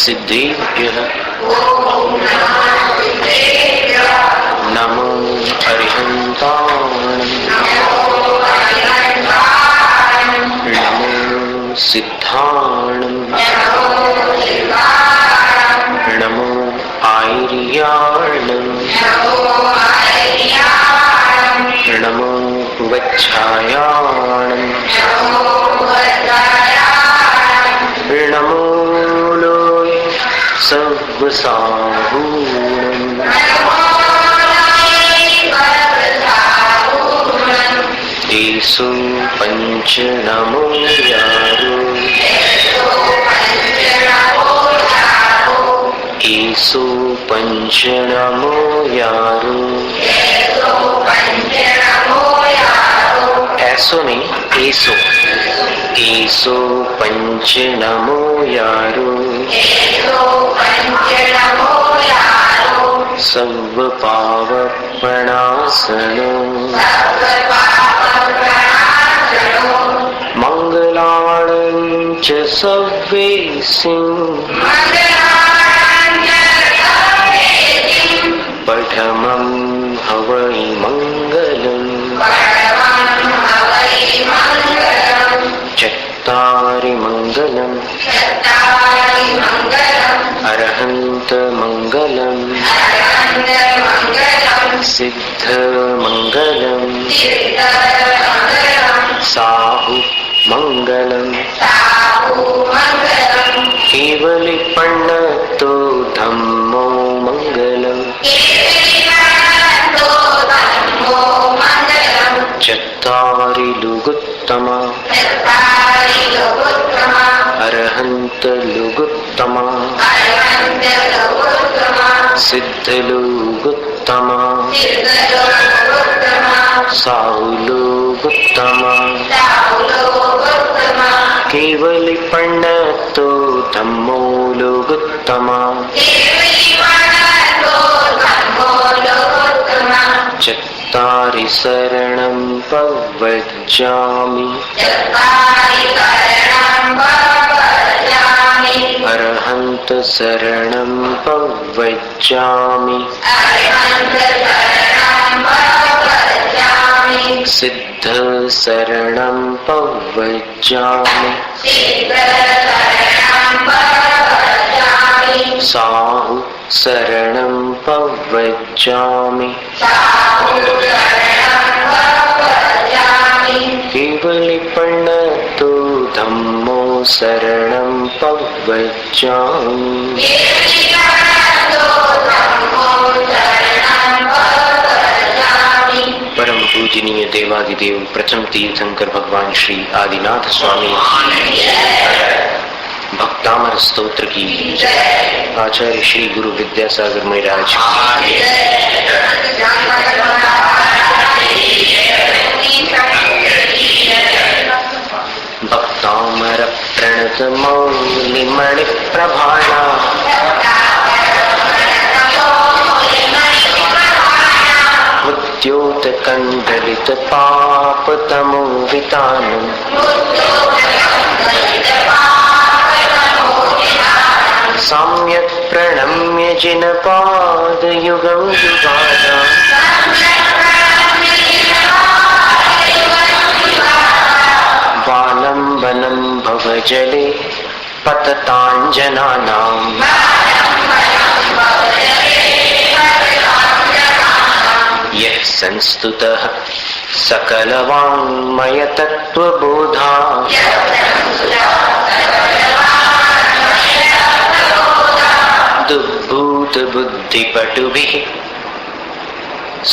सिद्धेभ्यः नमो अरिहन्ताणं नमो सिद्धाणं नमो आयर्याणं नमो वच्छायाणं नमो लोय सर्वसाहूणं एषु पञ्च नमो यारो एषु पञ्च नमो यारो ऐसो नहीं एसो एसो पंच नमो यारो सर्व पाप प्रणाशनो मंगलाणं च सर्वेषां पठमं हवै मंगलम् चत्तारि मंगलम् अरहन्त मंगलम् सिद्ध मंगलम् साहु मंगलम् केवली पण्डितो धम्मो मंगलम् चत्तारि लुगुत्तमा अरहन्त लुगुत्तमा सिद्ध लुगुत्तमा साहु लुगुत्तमा केवली पण्डितो धम्मो लुगुत्तमा चत्तारि शरणं प्रव्रजामि अरहन्त शरणं प्रव्रजामि सिद्ध शरणं प्रव्रजामि साहु शरणं प्रव्रजामि केवली पण्डितो धम्मो शरणं प्रव्रजामि परम पूजनीय देवादिदेव प्रथम तीर्थंकर भगवान श्री आदिनाथ स्वामी भक्तामर स्तोत्र की आचार्य श्री गुरु विद्यासागर महाराज भक्तामर प्रणत मौलि मणि प्रभाणा मुद्योत कंडलित पाप तमो वितानम सम्यक् प्रणम्य जिनपाद युगं युगाना वालम्बनं भवजले पतताञ्जनानाम् यः संस्तुतः सकलवाङ्मय तत्त्वबोधा दुर्भूत बुद्धिपटुभिः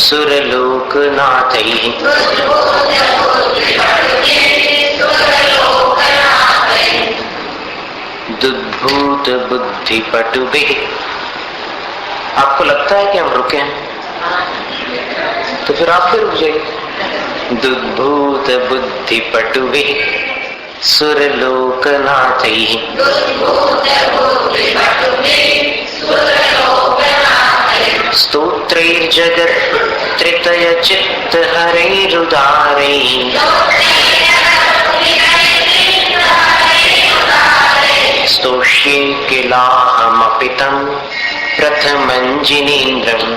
सुरलोकनाथैः दुर्भूत बुद्धिपटुभिः। आपको लगता है कि हम रुके हैं तो फिर आप भी रुक जाइए। दुर्भूत बुद्धिपटुभिः सुरलोकनाथैः स्तोत्रैर्जगत् त्रितय चित्त हरैरुदारैः स्तोष्य तुष्ये किलाहमपितं प्रथमं जिनेन्द्रम्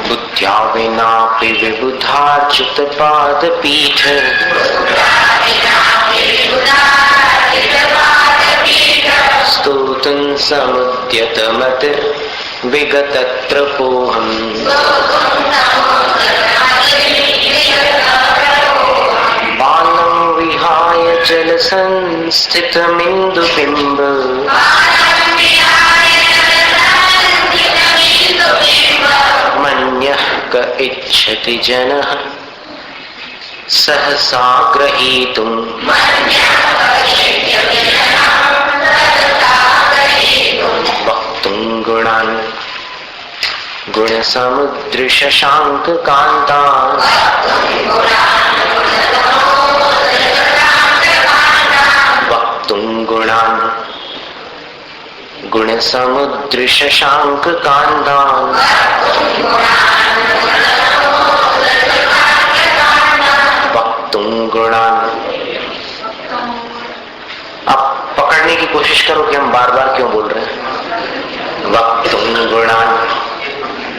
बुद्ध्या विनापि विबुधाच्युतपादपीठ स्तोतुं समुद्यतमतिर्विगतत्रपोऽहम् बालं विहाय जलसंस्थितमिन्दुबिम्ब मन्यः क इच्छति जनः सहसा ग्रहीतुम् वक्तुं गुणान् गुणसमुद्रशशाङ्ककान्तान् वक्तुं गुणान् गुणसमुद्रशशाङ्ककान्तान् वक्तुं गुणान्। अब पकड़ने की कोशिश करो कि हम बार बार क्यों बोल रहे हैं। वक्तुं गुणान्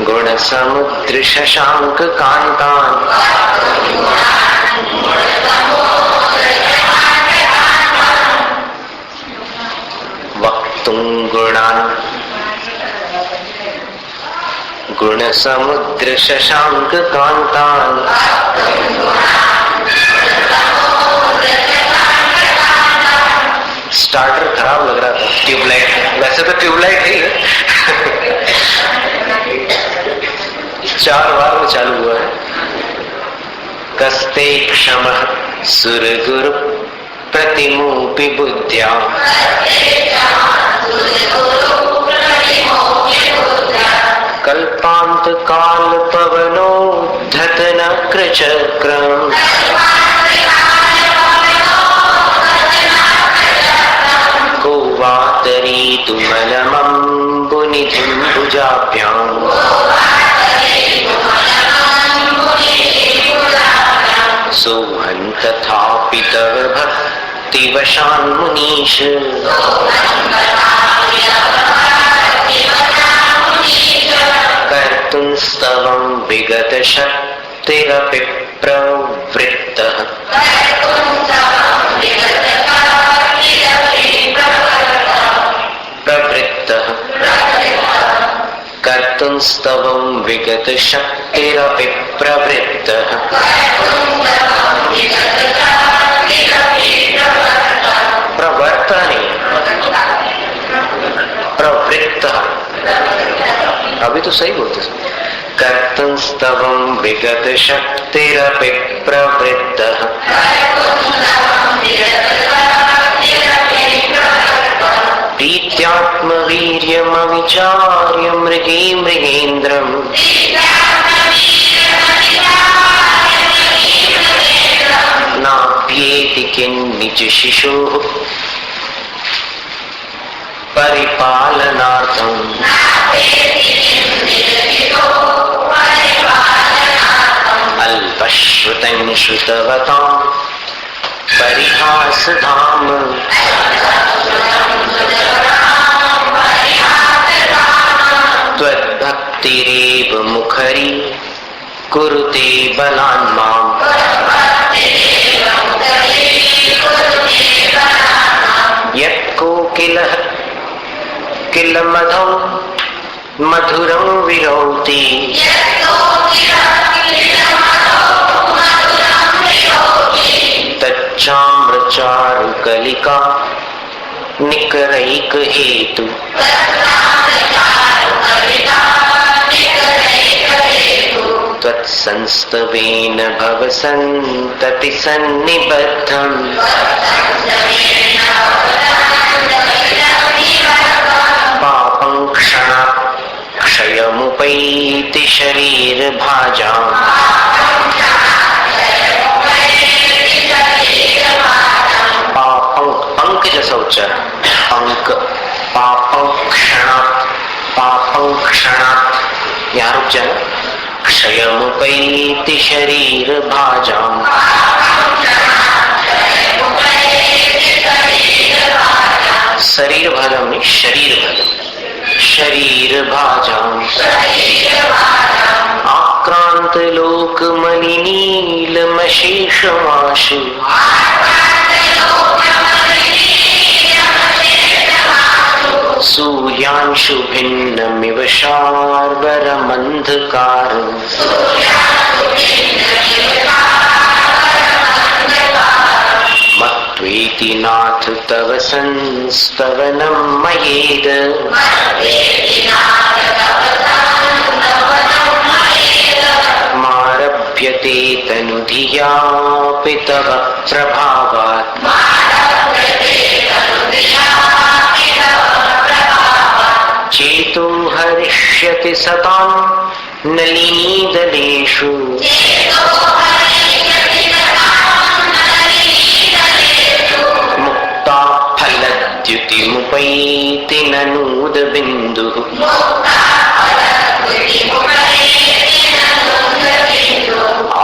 गुणसमुद्रशशाङ्ककान्तान् वक्तुं गुणान् गुणसमुद्रशशाङ्ककान्तान्। स्टार्टर खराब लग रहा था, ट्यूबलाइट, वैसे तो ट्यूबलाइट ही है 4 बार में चालू हुआ है। कस्ते क्षमः सुरगुरु प्रतिमोऽपि बुद्ध्या कल्पान्तकाल पवनोद्धतनक्रचक्रम् को वा तरीतुमलमम्बुनिधिं भुजाभ्याम् सोऽहं तथापि तव भक्तिवशान् मुनीश कर्तुं स्तवं विगतशक्तिरपि प्रवृत्तः कर्तुं स्तवं विगतशक्तिरपि प्रवृत्तः प्रवर्तने प्रवृत्तः, अभी तो सही बोलते हैं। कर्तुं स्तवं विगतशक्तिरपि प्रवृत्तः प्रीत्यात्मवीर्यमविचार्य मृगे मृगेन्द्रम् नाप्येति किन्निज शिशोः परिपालनार्थम् अल्पश्रुतं श्रुतवतां परिहासधाम त्वद्भक्तिरेव मुखरी कुरुते बलान् माम् यत्कोकिलः किल मधौ मधुरं विरौति तच्चाम्रचारुकलिका निकरैकहेतु त्वत्संस्तवेन भवसन्तति सन्निबद्धम् पापं क्षणात् क्षयमुपैति शरीरभाजाम् पापं पंक जैसा उच्चारण पंक पापं क्षणात् यहाँ रुक जाना क्षयमुपैति शरीरभाजाम् शरीर भाजम नहीं, शरीर भाजम। शरीर भाजम आक्रांत लोक मलिनीलमशेषमाशु सूर्यांशु भिन्नमिव शार्वरमन्धकारम् मत्वेति नाथ तव संस्तवनं मयेद मारभ्यते तनुधियापि तव प्रभावात् चेतो हरिष्यति सतां नलिनीदलेषु मुक्ता फलद्युतिमुपैति ननूदबिन्दुः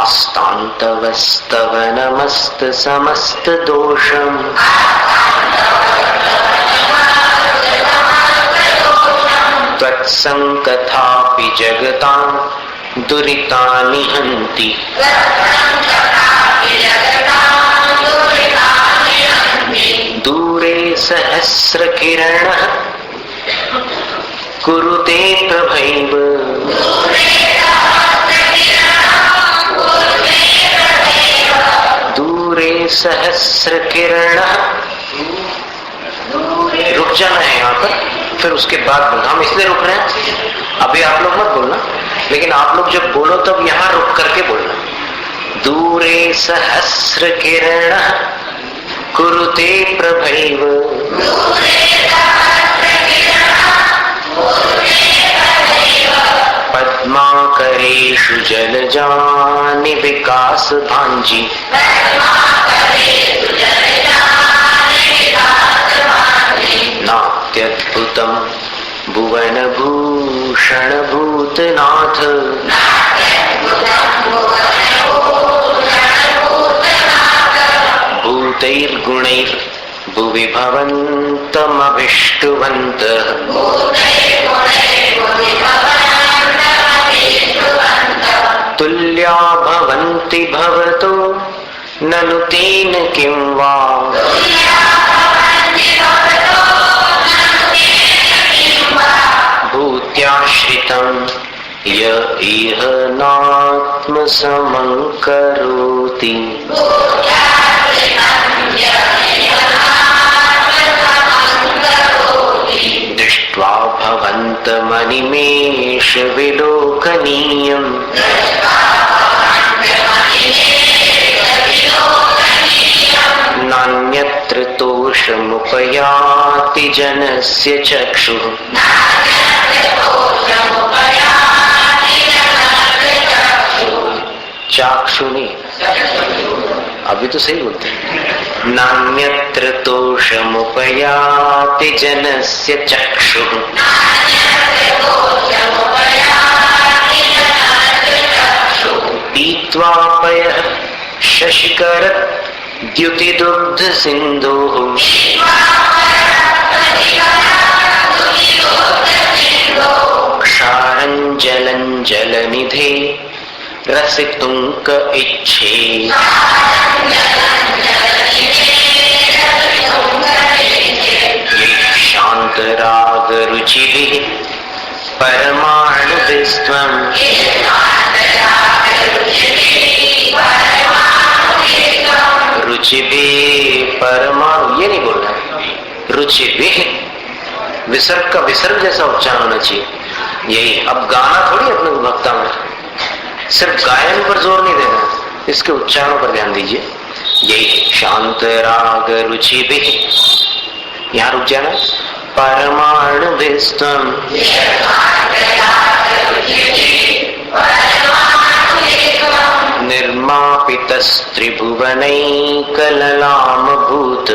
आस्तान्तवस्तव नमस्त समस्त दोषम् त्वत्संकथापि जगतां दुरितानि हन्ति दूरे सहस्रकिरणः कुरुते प्रभैव दूरे सहस्रकिरणः। रुक जाना है यहाँ पर, फिर उसके बाद बोलना। हम इसलिए रुक रहे हैं, अभी आप लोग मत बोलना, लेकिन आप लोग जब बोलो तब यहाँ रुक करके बोलना। दूरे सहस्र किरण कुरुते प्रभैव पद्माकरेषु जलजानि विकास भांजी नात्यद्भुतं भुवन भूषण भूतनाथ भूतैर्गुणैर् भुवि भवन्तमभिष्टुवन्तः तुल्या भवन्ति भवतो ननु तेन किं वा भूत्याश्रितं य इह नात्मसमं करोति दृष्ट्वा भवन्तमनिमेष विलोकनीयम् नान्यत्र तोषमुपयाति जनस्य चक्षुः चाक्षुनि, अभी तो सही बोलते हैं। नान्यत्र तोषमुपयाति जनस्य चक्षुः पीत्वा पयः शशिकर द्युतिदुग्ध सिन्धोः क्षारं जलं जलनिधे रसितुंक इच्छे शांत राग रुचिभिः परमाणुभिस्त्वं रुचिभिः परमाणु, ये नहीं बोलना, रुचिभिः विसर्ग का विसर्ग जैसा उच्चारण होना चाहिए। यही अब गाना थोड़ी अपने भक्ता में, सिर्फ गायन पर जोर नहीं देना, इसके उच्चारणों पर ध्यान दीजिए। यही शांत राग रुचि भी, यहाँ रुक जाना। परमाणु विस्तम निर्मापितस्त्रिभुवनैकललाम भूत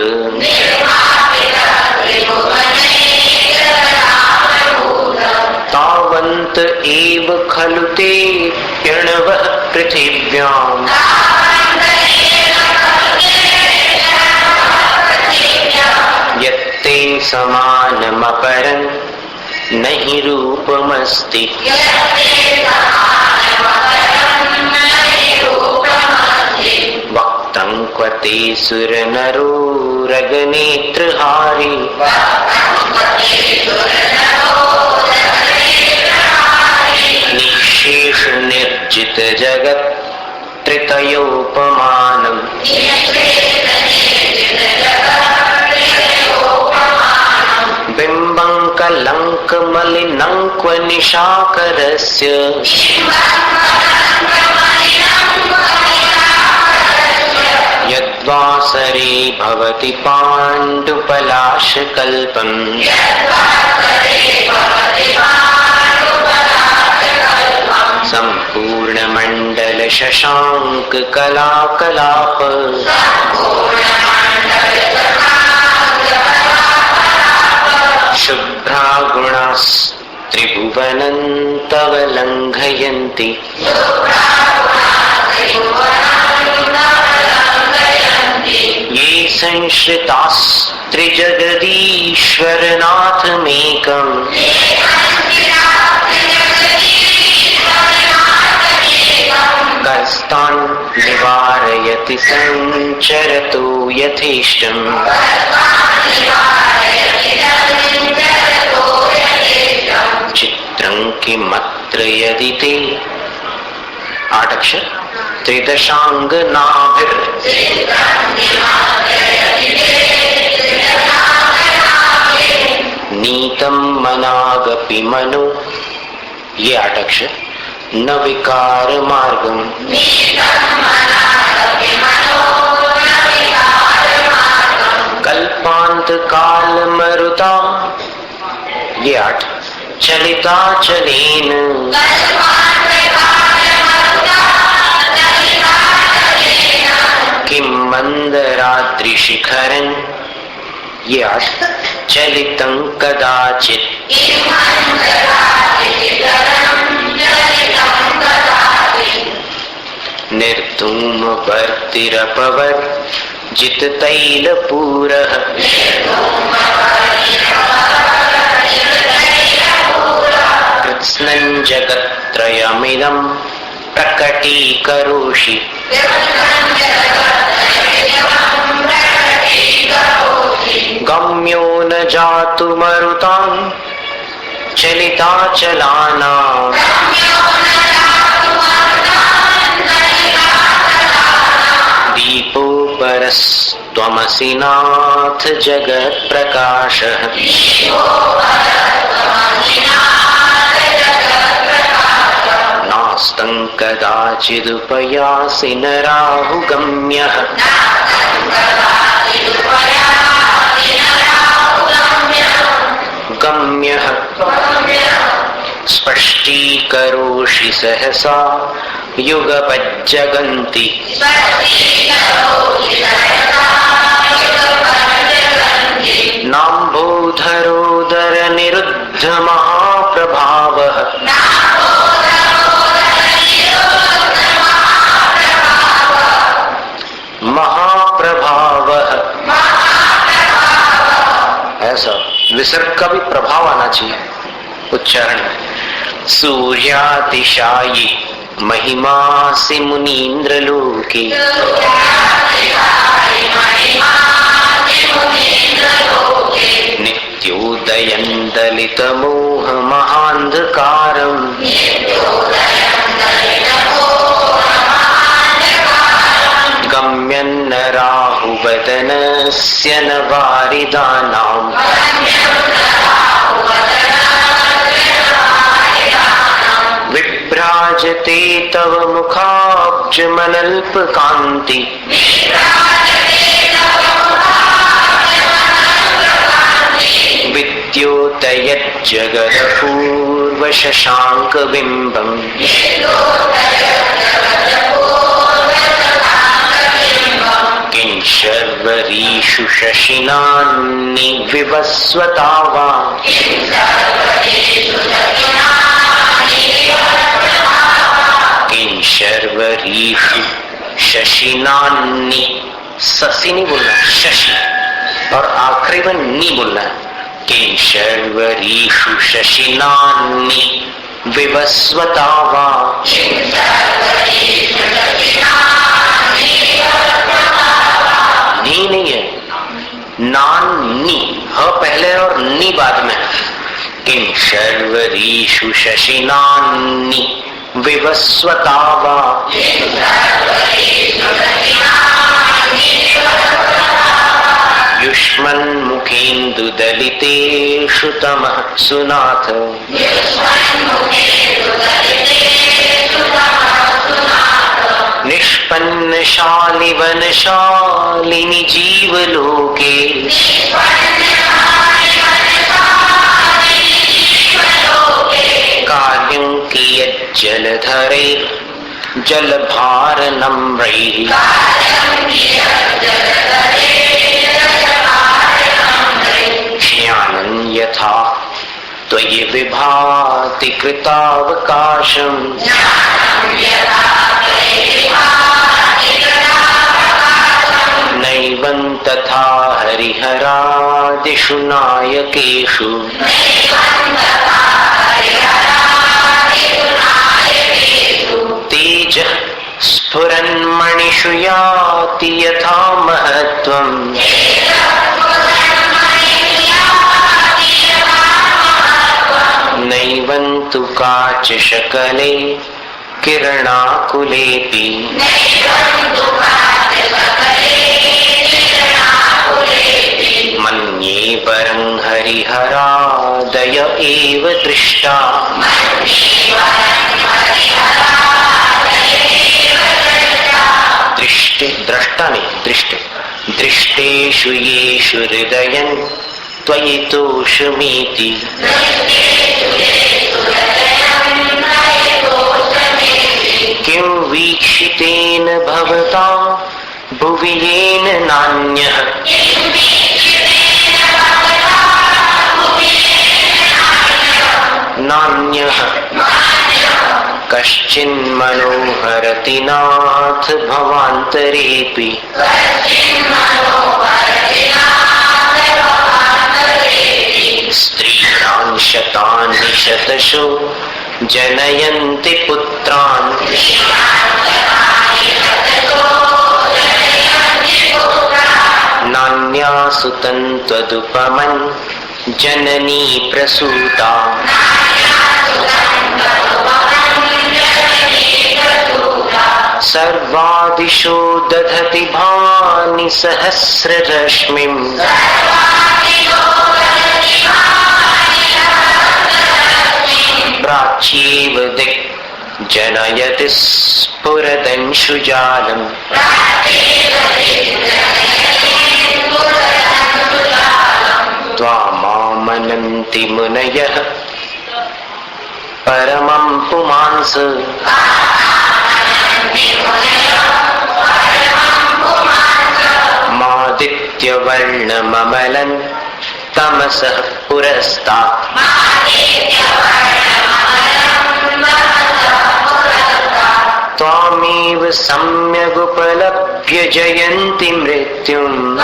तावन्त एव खलु ते प्रणवः पृथिव्याम् यत्ते समानमपरं नहि रूपमस्ति। वक्तं क्वते सुरनरो रगनेत्रहारी। निःशेष निर्जित जगत् त्रितयोपमानम्। बिम्बं कलङ्कमलिनं क्व निशाकरस्य। यद्वासरे भवति पाण्डुपलाशकल्पम्। सम्पूर्णमण्डल शशाङ्क कलाकलाप। शुभ्रा गुणास्त्रिभुवनं तव लङ्घयन्ति। ये संश्रितास्त्रिजगदीश्वरनाथमेकम्। कस्तान् निवारयति संचरतो यथेष्टम्। चित्रं किमत्र यदि ते 8 अक्षर त्रिदशांगनाभिर। नीतं मनागपि मनो, ये 8 अक्षर, न विकार मार्गम। कल्पांत काल मरुता, ये 8, चलिता चलेन। किं मंदराद्रिशिखरं, ये 8, चलितं कदाचित्। निर्धूम वर्तिरपवर् जित तैलपूरः। कृत्स्नं जगत्त्रयमिदं प्रकटीकरोषि। गम्यो न जातु मरुतां चलिताचलानां। दीपो परस्त्वमसि नाथ जगत्प्रकाशः। नास्तं कदाचिदुपयासि न राहुगम्यः। गम्यः स्पष्टीकरोषि सहसा युगपज्जगन्ति। नाम्भोधरोदर निरुद्ध महाप्रभावः। महाप्रभावः, ऐसा विसर्ग का भी प्रभाव आना चाहिए उच्चारण में। सूर्यातिशायी महिमासि मुनीन्द्र लोके। नित्योदयं दलित मोह महान्धकारम्। गम्यन्न राहुवदनस्य न वारिदानाम्। विभ्राजते तव मुखाब्जमनल्पकान्ति। विद्योतयज्जगदपूर्वशशाङ्कबिम्बम्। किं शर्वरीषु शशिनान्नि विवस्वता वा। किं शर्वरीषु शशिनान्नि, ससी नहीं बोलना, शशि, और आखिरी में नी बोलना है। किं शर्वरीषु शशिनान्नि विवस्वता वा। नी नहीं है, नान नी, ह पहले और नी बाद में। किं शर्वरीषु शशिनान्नि विवस्वता वा। युष्मन्मुखेन्दुदलितेषु तमः सुनाथ। निष्पन्नशालिवनशालिनि जीवलोके कार्यं कियज्जलधरैः जलभारनम्रैः। ज्ञानं यथा त्वयि विभाति कृतावकाशम् नैवं तथा हरिहरादिषु नायकेषु। तेजः स्फुरन्मणिषु याति यथा महत्त्वम् नैवं तु काचशकले किरणाकुलेऽपि। मन्ये परं हरिहरादय एव दृष्टा। दृष्टि द्रष्टा नहीं, दृष्टि दृष्टेषु येषु हृदयं त्वयि तोषमीति। किं वीक्षितेन भवता भुवि येन नान्यः नान्यः कश्चिन्मनोहरति नाथ भवान्तरेऽपि। स्त्रीणां शतानि शतशो जनयन्ति पुत्रान् नान्यासु तन्त्वदुपमन् जननी प्रसूता। सर्वादिशो दधति भानि सहस्ररश्मिम् प्राच्येव दिक् जनयति स्फुरदंशुजालम्। त्वामामनन्ति मुनयः परमं पुमांस। मादित्यवर्णममलं तमसः पुरस्तात्। त्वामेव सम्यगुपलभ्य जयन्ति मृत्युम्।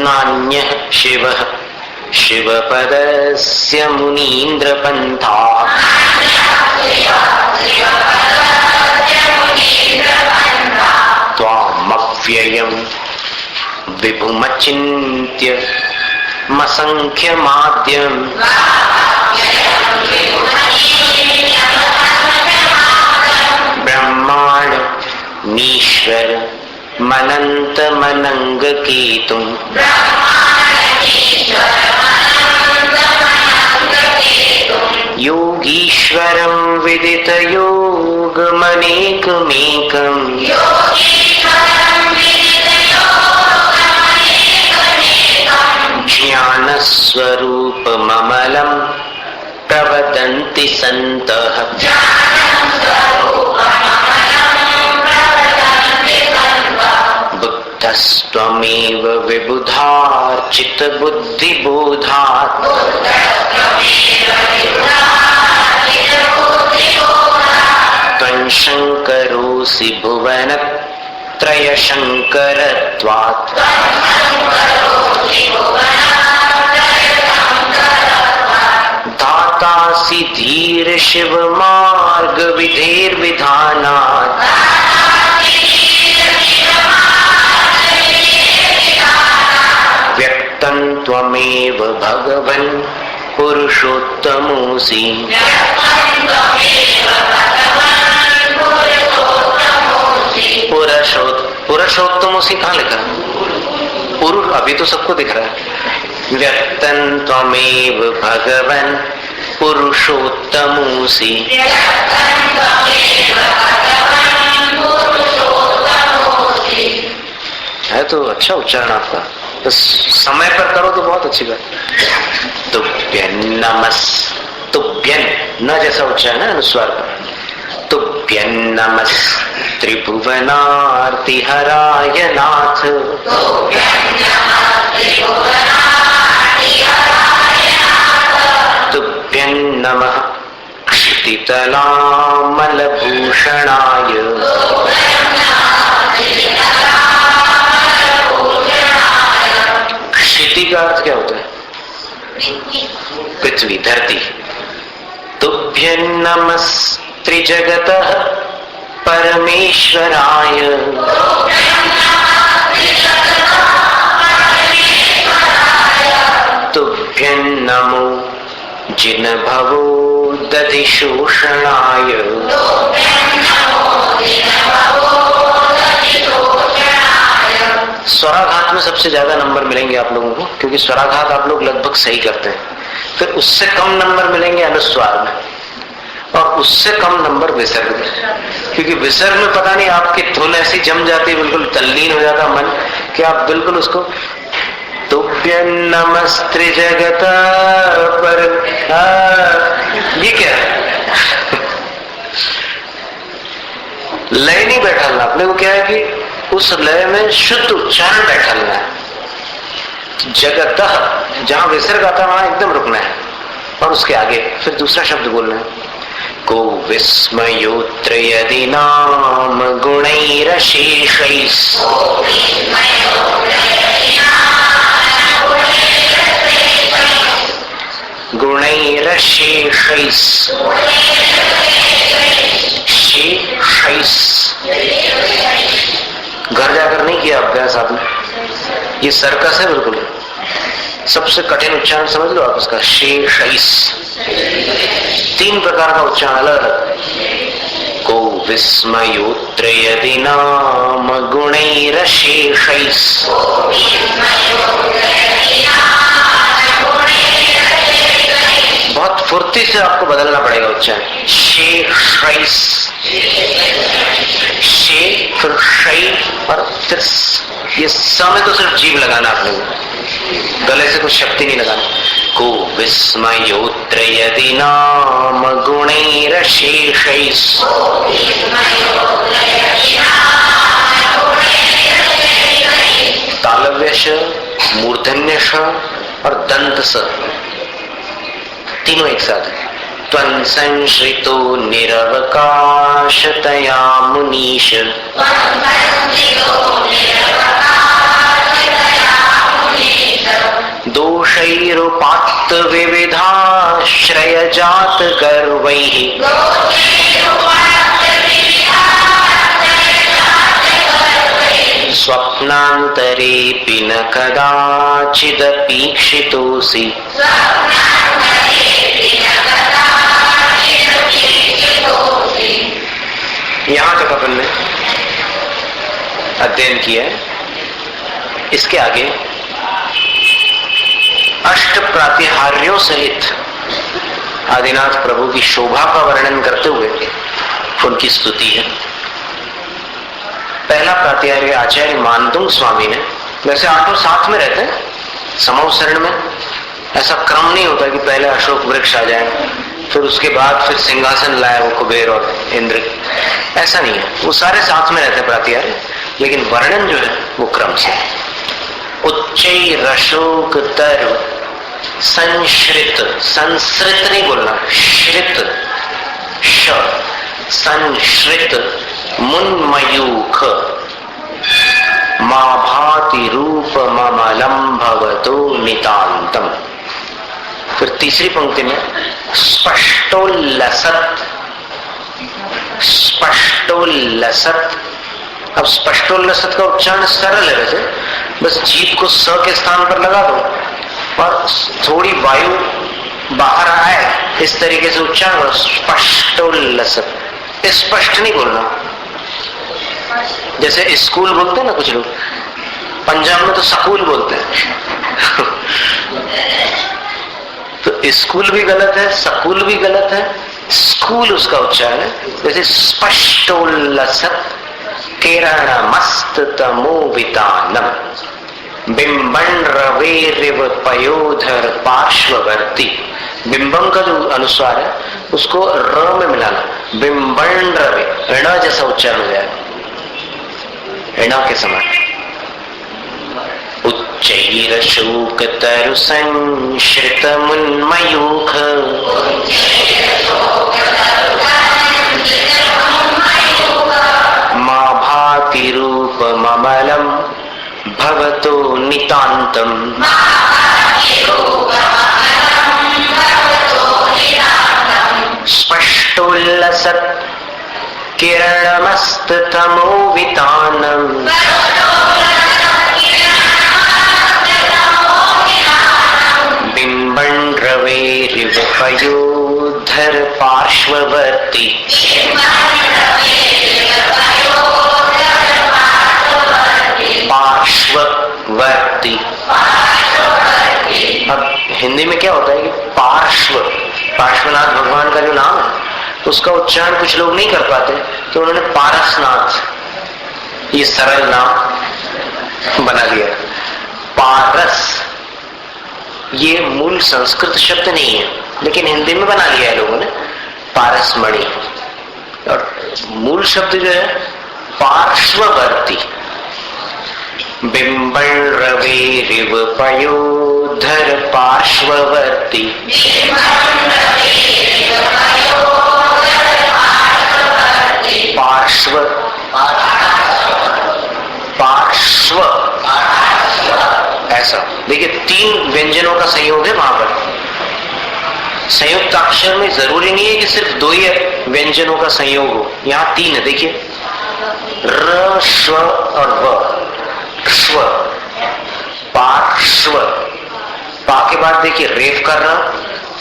नान्यः शिवः शिवपदस्य मुनीन्द्रपन्था। त्वामव्ययं विभुमचिन्त्य मसंख्यमाद्यम्। ब्रह्माण्ड मीश्वर मनन्तमनङ्गकेतुम्। योगीश्वरं विदितयोगमनेकमेकम्। ज्ञानस्वरूपममलं प्रवदन्ति सन्तः। बुद्धस्त्वमेव विबुधार्चितबुद्धिबोधात्। त्वं शङ्करोऽसि भुवनत्रयस्य त्रय शंकरत्वात् धातासि धीर शिव मार्ग विधेर विधानात् व्यक्तं त्वमेव भगवन् पुरुषोत्तमोऽसि। पुरुषोत्तमोऽसि कहाँ लिखा? पुरुष अभी तो सबको दिख रहा है। व्यक्तं त्वमेव भगवन् पुरुषोत्तमोऽसि। है तो अच्छा उच्चारण आपका, बस समय पर करो तो बहुत अच्छी बात। तुभ्यं नमः, तुभ्यं न जैसा उच्चारण है अनुस्वार का। तुभ्यं नमः त्रिभुवनार्ति हराय नाथ। तुभ्यं नमः क्षितितलामलभूषणाय। क्षिति का अर्थ क्या होता है? पृथ्वी, धरती। तुभ्यं नमः त्रिजगतः परमेश्वराय। तुभ्यं नमो जिनभवो दधिशोषणाय। स्वराघात में सबसे ज्यादा नंबर मिलेंगे आप लोगों को, क्योंकि स्वराघात आप लोग लगभग सही करते हैं। फिर उससे कम नंबर मिलेंगे अनुस्वार में, और उससे कम नंबर विसर्ग में, क्योंकि विसर्ग में पता नहीं आपकी धुन ऐसी जम जाती है, बिल्कुल तल्लीन हो जाता मन कि आप बिल्कुल उसको तुभ्यं नमस्ते जगत पर। ये क्या है? लय नहीं बैठालना अपने को। क्या है कि उस लय में शुद्ध उच्चारण बैठालना है। जगत जहां विसर्ग आता है वहां एकदम रुकना है, और उसके आगे फिर दूसरा शब्द बोलना है। को विस्मयोत्र यदि नाम गुणैरशेषैः। गुणैरशेषैः शेषैः। घर जाकर नहीं किया अभ्यास आपने? ये सर्कस है बिल्कुल। सबसे कठिन उच्चारण समझ लो आप इसका, शेषैः। 3 प्रकार का उच्चारण अलग अलग। को विस्मयोत्र यदि नाम गुणैरशेषैः। बहुत फुर्ती से आपको बदलना पड़ेगा उच्चारण। शेषैः, शे फिर शै और फिर ये समय तो सिर्फ जीभ लगाना आप लोगों, गले से कुछ शक्ति नहीं लगाना। को विस्मयोत्र यदि नाम गुणैरशेषैः। तालव्य श, मूर्धन्य श और दंत स, तीनों एक साथ है। त्वं संश्रितो निरवकाशतया मुनीश। दोषैरुपात्त विविधाश्रय जात गर्वैः। स्वप्नान्तरेऽपि न कदाचिदपीक्षितोऽसि। यहां तक अपन ने अध्ययन किया है। इसके आगे अष्ट प्रातिहार्यों सहित आदिनाथ प्रभु की शोभा का वर्णन करते हुए उनकी स्तुति है। पहला प्रातिहार्य आचार्य मानतुंग स्वामी ने, वैसे आठों साथ में रहते हैं समवसरण में, ऐसा क्रम नहीं होता कि पहले अशोक वृक्ष आ जाए फिर उसके बाद फिर सिंहासन लाए वो कुबेर और इंद्र, ऐसा नहीं है। वो सारे साथ में रहते हैं प्रातिहार्य, लेकिन वर्णन जो है वो क्रम से। उच्चैरशोक तरु संश्रित, संश्रित नहीं बोलना, श्रित श, संश्रित मुन्मयूख मा भाति रूप ममलम भवतो नितांतम। फिर तीसरी पंक्ति में स्पष्टोल्लसत्, स्पष्टोल्लसत्। अब स्पष्टोल्लसत् का उच्चारण सरल है वैसे, बस जीभ को स के स्थान पर लगा दो और थोड़ी वायु बाहर आए, इस तरीके से उच्चारण करो। स्पष्टोल्लसत्, स्पष्ट नहीं बोलना। जैसे स्कूल बोलते हैं ना कुछ लोग, पंजाब में तो स्कूल बोलते हैं तो स्कूल भी गलत है, स्कूल भी गलत है, स्कूल उसका उच्चारण है। जैसे स्पष्टोल्लसत् किरणमस्ततमोवितानम बिंबन रवेरिव पयोधर पार्श्ववर्ती। बिंबम का जो अनुस्वार है उसको र में मिलाना, बिंबन रवे, ऋण जैसा उच्चारण हो जाए, ऋण के समान। उच्चैर शोक तरु संश्रित मुन्मयूख मा भाति रूप ममलम भवतो नितांतम। स्पष्टोल्लसत् किरणमस्ततमोवितानम बिंबन रवेरिव पयोधर पार्श्ववर्ती। पार्श्ववर्ती। अब हिंदी में क्या होता है कि पार्श्व, पार्श्वनाथ भगवान का जो नाम है उसका उच्चारण कुछ लोग नहीं कर पाते, तो उन्होंने पारसनाथ ये सरल नाम बना दिया। पारस ये मूल संस्कृत शब्द नहीं है, लेकिन हिंदी में बना लिया है लोगों ने, पारसमणि। और मूल शब्द जो है पार्श्ववर्ती। बिंबन रवेरिव पयोधर पार्श्ववर्ती। पार्श्व, पार्श्व ऐसा। देखिए तीन व्यंजनों का संयोग है वहां पर। संयुक्त अक्षर में जरूरी नहीं है कि सिर्फ दो ही व्यंजनों का संयोग हो, यहाँ तीन है। देखिए र, श्व और व। श्व, पार्श्व, पा के बाद देखिए रेफ कर रहा,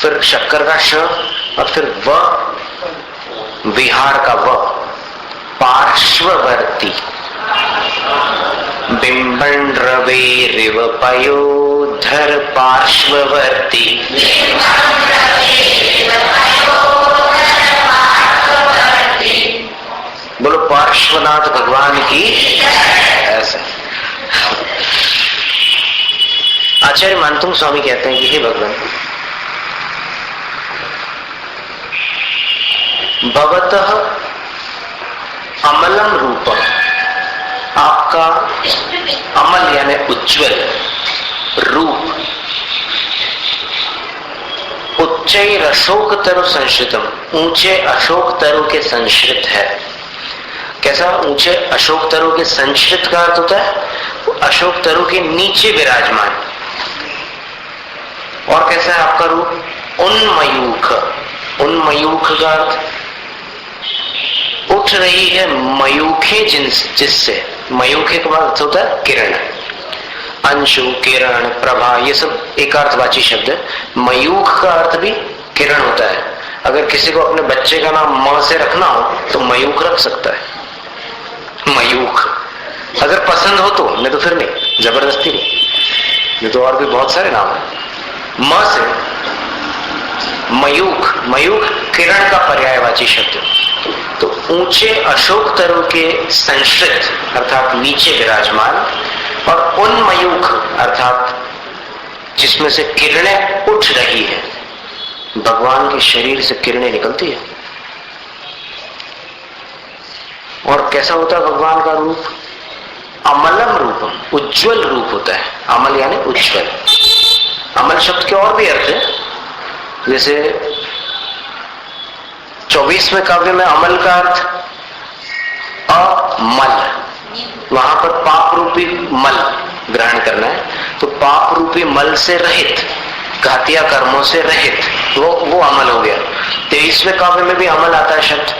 फिर शक्कर का श और फिर व, विहार का व। पार्श्ववर्ती। बिंबन रवेरिव पयोधर पार्श्ववर्ती। बोलो पार्श्वनाथ भगवान की। ऐसा आचार्य मानतुंग स्वामी कहते हैं कि हे भगवान, भवतः अमलम रूपम, आपका अमल यानी उज्ज्वल रूप, उच्चैर अशोक तरु संश्रितम, ऊंचे अशोक तरु के संश्रित है। कैसा ऊंचे अशोक तरु के संश्रित का अर्थ होता है अशोक तरु के नीचे विराजमान। और कैसा है आपका रूप? उन्मयूख। उन्मयूख का अर्थ उठ रही है मयूखे जिससे। मयूखे का अर्थ होता है किरण, अंशु, किरण, प्रभा, ये सब एक अर्थवाची शब्द है। मयूख का अर्थ भी किरण होता है। अगर किसी को अपने बच्चे का नाम म से रखना हो तो मयूख रख सकता है। मयूख अगर पसंद हो तो, नहीं तो फिर नहीं, जबरदस्ती नहीं। ये तो और भी बहुत सारे नाम है। म से मयूख, मयूख किरण का पर्यायवाची शब्द। तो ऊंचे अशोक तरु के संश्रित अर्थात नीचे विराजमान, और उन्मयूख अर्थात जिसमें से किरणें उठ रही है। भगवान के शरीर से किरणें निकलती है। और कैसा होता है भगवान का रूप? अमलम रूपम, उज्ज्वल रूप होता है। अमल यानी उज्ज्वल। अमल शब्द के और भी अर्थ है, जैसे 24वें काव्य में अमल का अर्थ अमल, वहां पर पाप रूपी मल ग्रहण करना है, तो पाप रूपी मल से रहित, घातिया कर्मों से रहित, वो अमल हो गया। 23वें काव्य में भी अमल आता है शब्द,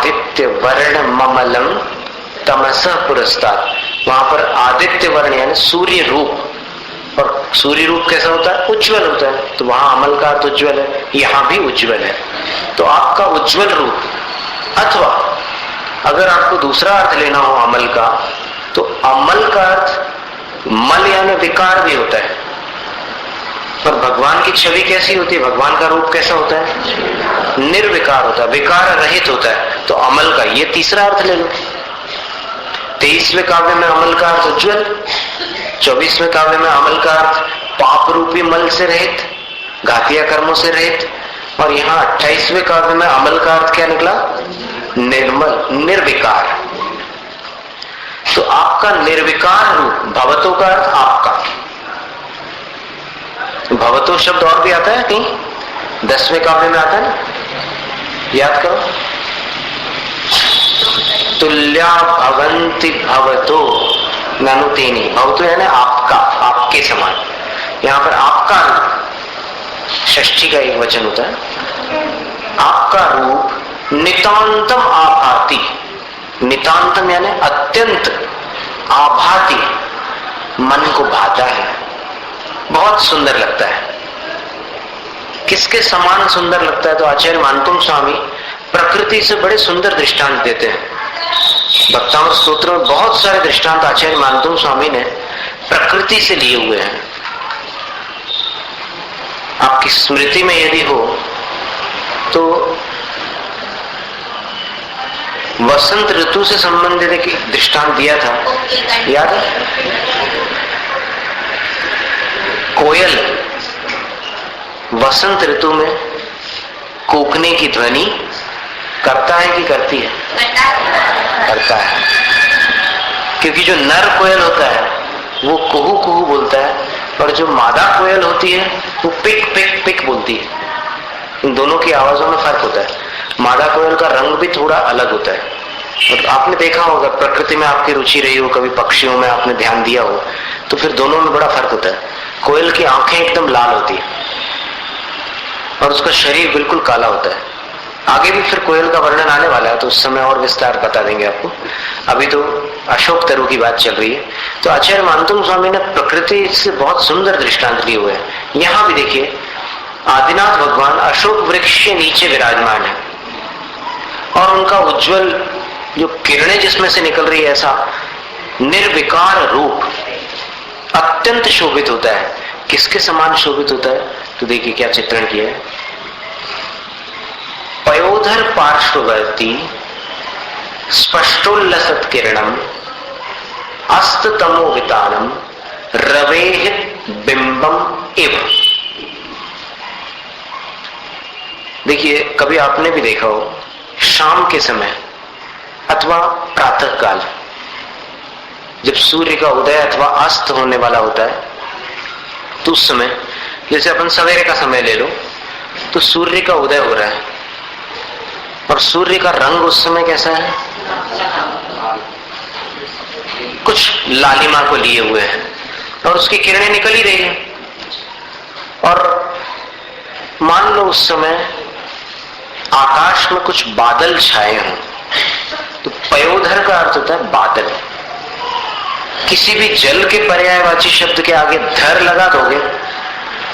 आदित्य वर्ण ममलम तमसः पुरस्तात्। वहां पर आदित्य वर्ण यानी सूर्य रूप, और सूर्य रूप कैसा होता है? उज्जवल होता है, तो वहां अमल का अर्थ उज्जवल है, यहां भी उज्जवल है। तो आपका उज्जवल रूप, अथवा अगर आपको दूसरा अर्थ लेना हो अमल का, तो अमल का अर्थ मल यानी विकार भी होता है। पर भगवान की छवि कैसी होती है? भगवान का रूप कैसा होता है? निर्विकार होता है, विकार रहित होता है। तो अमल का ये तीसरा अर्थ ले लो। 23वें काव्य में अमल का अर्थ उज्जवल, 24वें काव्य में अमल का अर्थ पाप रूपी मल से रहित, घातिया कर्मों से रहित, और यहाँ 28वें काव्य में अमल का अर्थ क्या निकला? निर्मल, निर्विकार। तो आपका निर्विकार रूप, भवतो का अर्थ आपका, भवतो शब्द और भी आता है कहीं, 10वें काव्य में आता है ना, याद करो। तुल्या भवन्ति भवतो ननु तेनि, भवतो यानी आपका, आपके समान। यहां पर आपका रूप षष्ठी का एक वचन होता है, आपका रूप नितांतम आभाति, नितांतम यानी अत्यंत, आभाति मन को भाता है, बहुत सुंदर लगता है। किसके समान सुंदर लगता है? तो आचार्य मानतुम स्वामी प्रकृति से बड़े सुंदर दृष्टांत देते हैं। भक्तामृत स्तोत्र में बहुत सारे दृष्टांत आचार्य मानतुम स्वामी ने प्रकृति से लिए हुए हैं। आपकी स्मृति में यदि हो तो वसंत ऋतु से संबंधित एक दृष्टांत दिया था, याद है? कोयल वसंत ऋतु में कूकने की ध्वनि करता है कि करती है? करता है, क्योंकि जो नर कोयल होता है वो कुहू कुहू बोलता है, और जो मादा कोयल होती है वो पिक पिक पिक बोलती है। इन दोनों की आवाजों में फर्क होता है। मादा कोयल का रंग भी थोड़ा अलग होता है। तो आपने देखा होगा, प्रकृति में आपकी रुचि रही हो, कभी पक्षियों में आपने ध्यान दिया हो, तो फिर दोनों में बड़ा फर्क होता है। कोयल की आंखें एकदम लाल होती है और उसका शरीर बिल्कुल काला होता है। आगे भी फिर कोयल का वर्णन आने वाला है, तो उस समय और विस्तार बता देंगे आपको। अभी तो अशोक तरु की बात चल रही है। तो आचार्य मानतुम स्वामी ने प्रकृति से बहुत सुंदर दृष्टांत लिए हुए हैं। यहां भी देखिए, आदिनाथ भगवान अशोक वृक्ष के नीचे विराजमान है और उनका उज्जवल जो किरणें जिसमें से निकल रही है, ऐसा निर्विकार रूप अत्यंत शोभित होता है। किसके समान शोभित होता है? तो देखिए क्या चित्रण किया है। पयोधर पार्श्ववर्ती स्पष्टोल्लसत् किरणम अस्ततमो वितानम रवेह बिंबम इव। देखिए, कभी आपने भी देखा हो, शाम के समय अथवा प्रातः काल जब सूर्य का उदय अथवा अस्त होने वाला होता है, तो उस समय, जैसे अपन सवेरे का समय ले लो, तो सूर्य का उदय हो रहा है और सूर्य का रंग उस समय कैसा है? कुछ लालिमा को लिए हुए है और उसकी किरणें निकल ही रही है। और मान लो उस समय आकाश में कुछ बादल छाए हों, तो पयोधर का अर्थ होता है बादल। किसी भी जल के पर्यायवाची शब्द के आगे धर लगा दोगे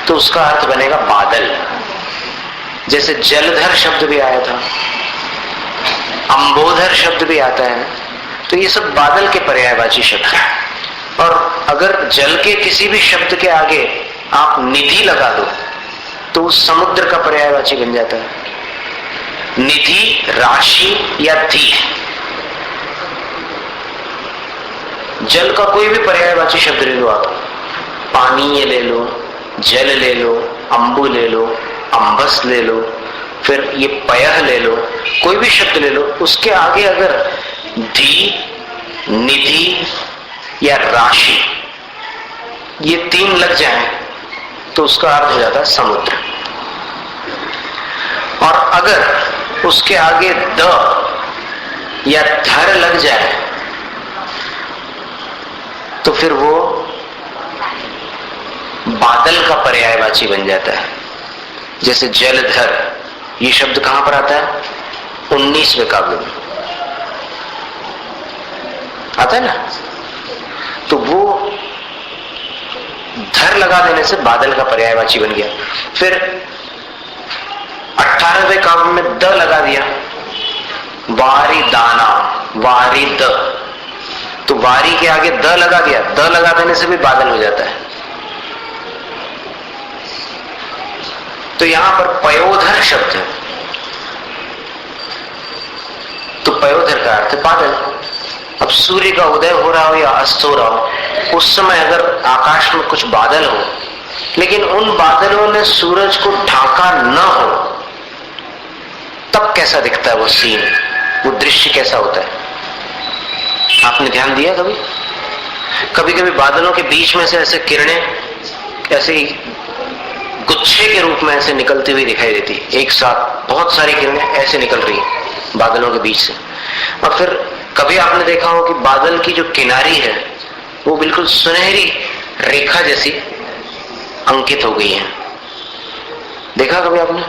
तो उसका अर्थ बनेगा बादल। जैसे जलधर शब्द भी आया था, अंबोधर शब्द भी आता है, तो ये सब बादल के पर्यायवाची शब्द है। और अगर जल के किसी भी शब्द के आगे आप निधि लगा दो तो उस समुद्र का पर्यायवाची बन जाता है। निधि, राशि या धी। जल का कोई भी पर्यायवाची शब्द ले लो आप, पानी ये ले लो, जल ले लो, अंबु ले लो, अंबस ले लो, फिर ये पयः ले लो, कोई भी शब्द ले लो, उसके आगे अगर धी, निधि या राशि ये तीन लग जाए तो उसका अर्थ हो जाता है समुद्र। और अगर उसके आगे द या धर लग जाए तो फिर वो बादल का पर्यायवाची बन जाता है। जैसे जलधर, ये शब्द कहां पर आता है? 19वें काव्य में आता है ना। तो वो धर लगा देने से बादल का पर्यायवाची बन गया। फिर 18वें काव्य में द लगा दिया, वारी दाना, वारी द, तो वारी के आगे द लगा दिया, द लगा देने से भी बादल हो जाता है। तो यहां पर पयोधर शब्द है, तो पयोधर का अर्थ बादल। अब सूर्य का उदय हो रहा हो या अस्त हो रहा हो, उस समय अगर आकाश में कुछ बादल हो, लेकिन उन बादलों ने सूरज को ढांका न हो, तब कैसा दिखता है वो सीन, वो दृश्य कैसा होता है? आपने ध्यान दिया कभी? कभी कभी बादलों के बीच में से ऐसे किरणें ऐसे ही गुच्छे के रूप में ऐसे निकलती हुई दिखाई देती, एक साथ बहुत सारी किरणें ऐसे निकल रही है बादलों के बीच से। और फिर कभी आपने देखा हो कि बादल की जो किनारी है वो बिल्कुल सुनहरी रेखा जैसी अंकित हो गई है। देखा कभी आपने?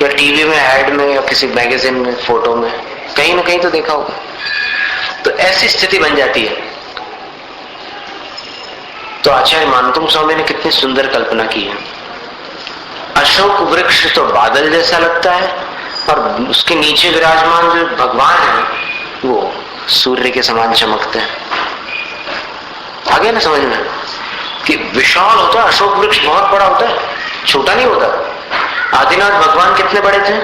या टीवी में ऐड में या किसी मैगजीन में, फोटो में, कहीं ना कहीं तो देखा होगा। तो ऐसी स्थिति बन जाती है। तो आचार्य मानतुंग स्वामी ने कितनी सुंदर कल्पना की है। अशोक वृक्ष तो बादल जैसा लगता है और उसके नीचे विराजमान जो भगवान है वो सूर्य के समान चमकते हैं। आ गया ना समझ में कि विशाल होता है अशोक वृक्ष, बहुत बड़ा होता है, छोटा नहीं होता। आदिनाथ भगवान कितने बड़े थे?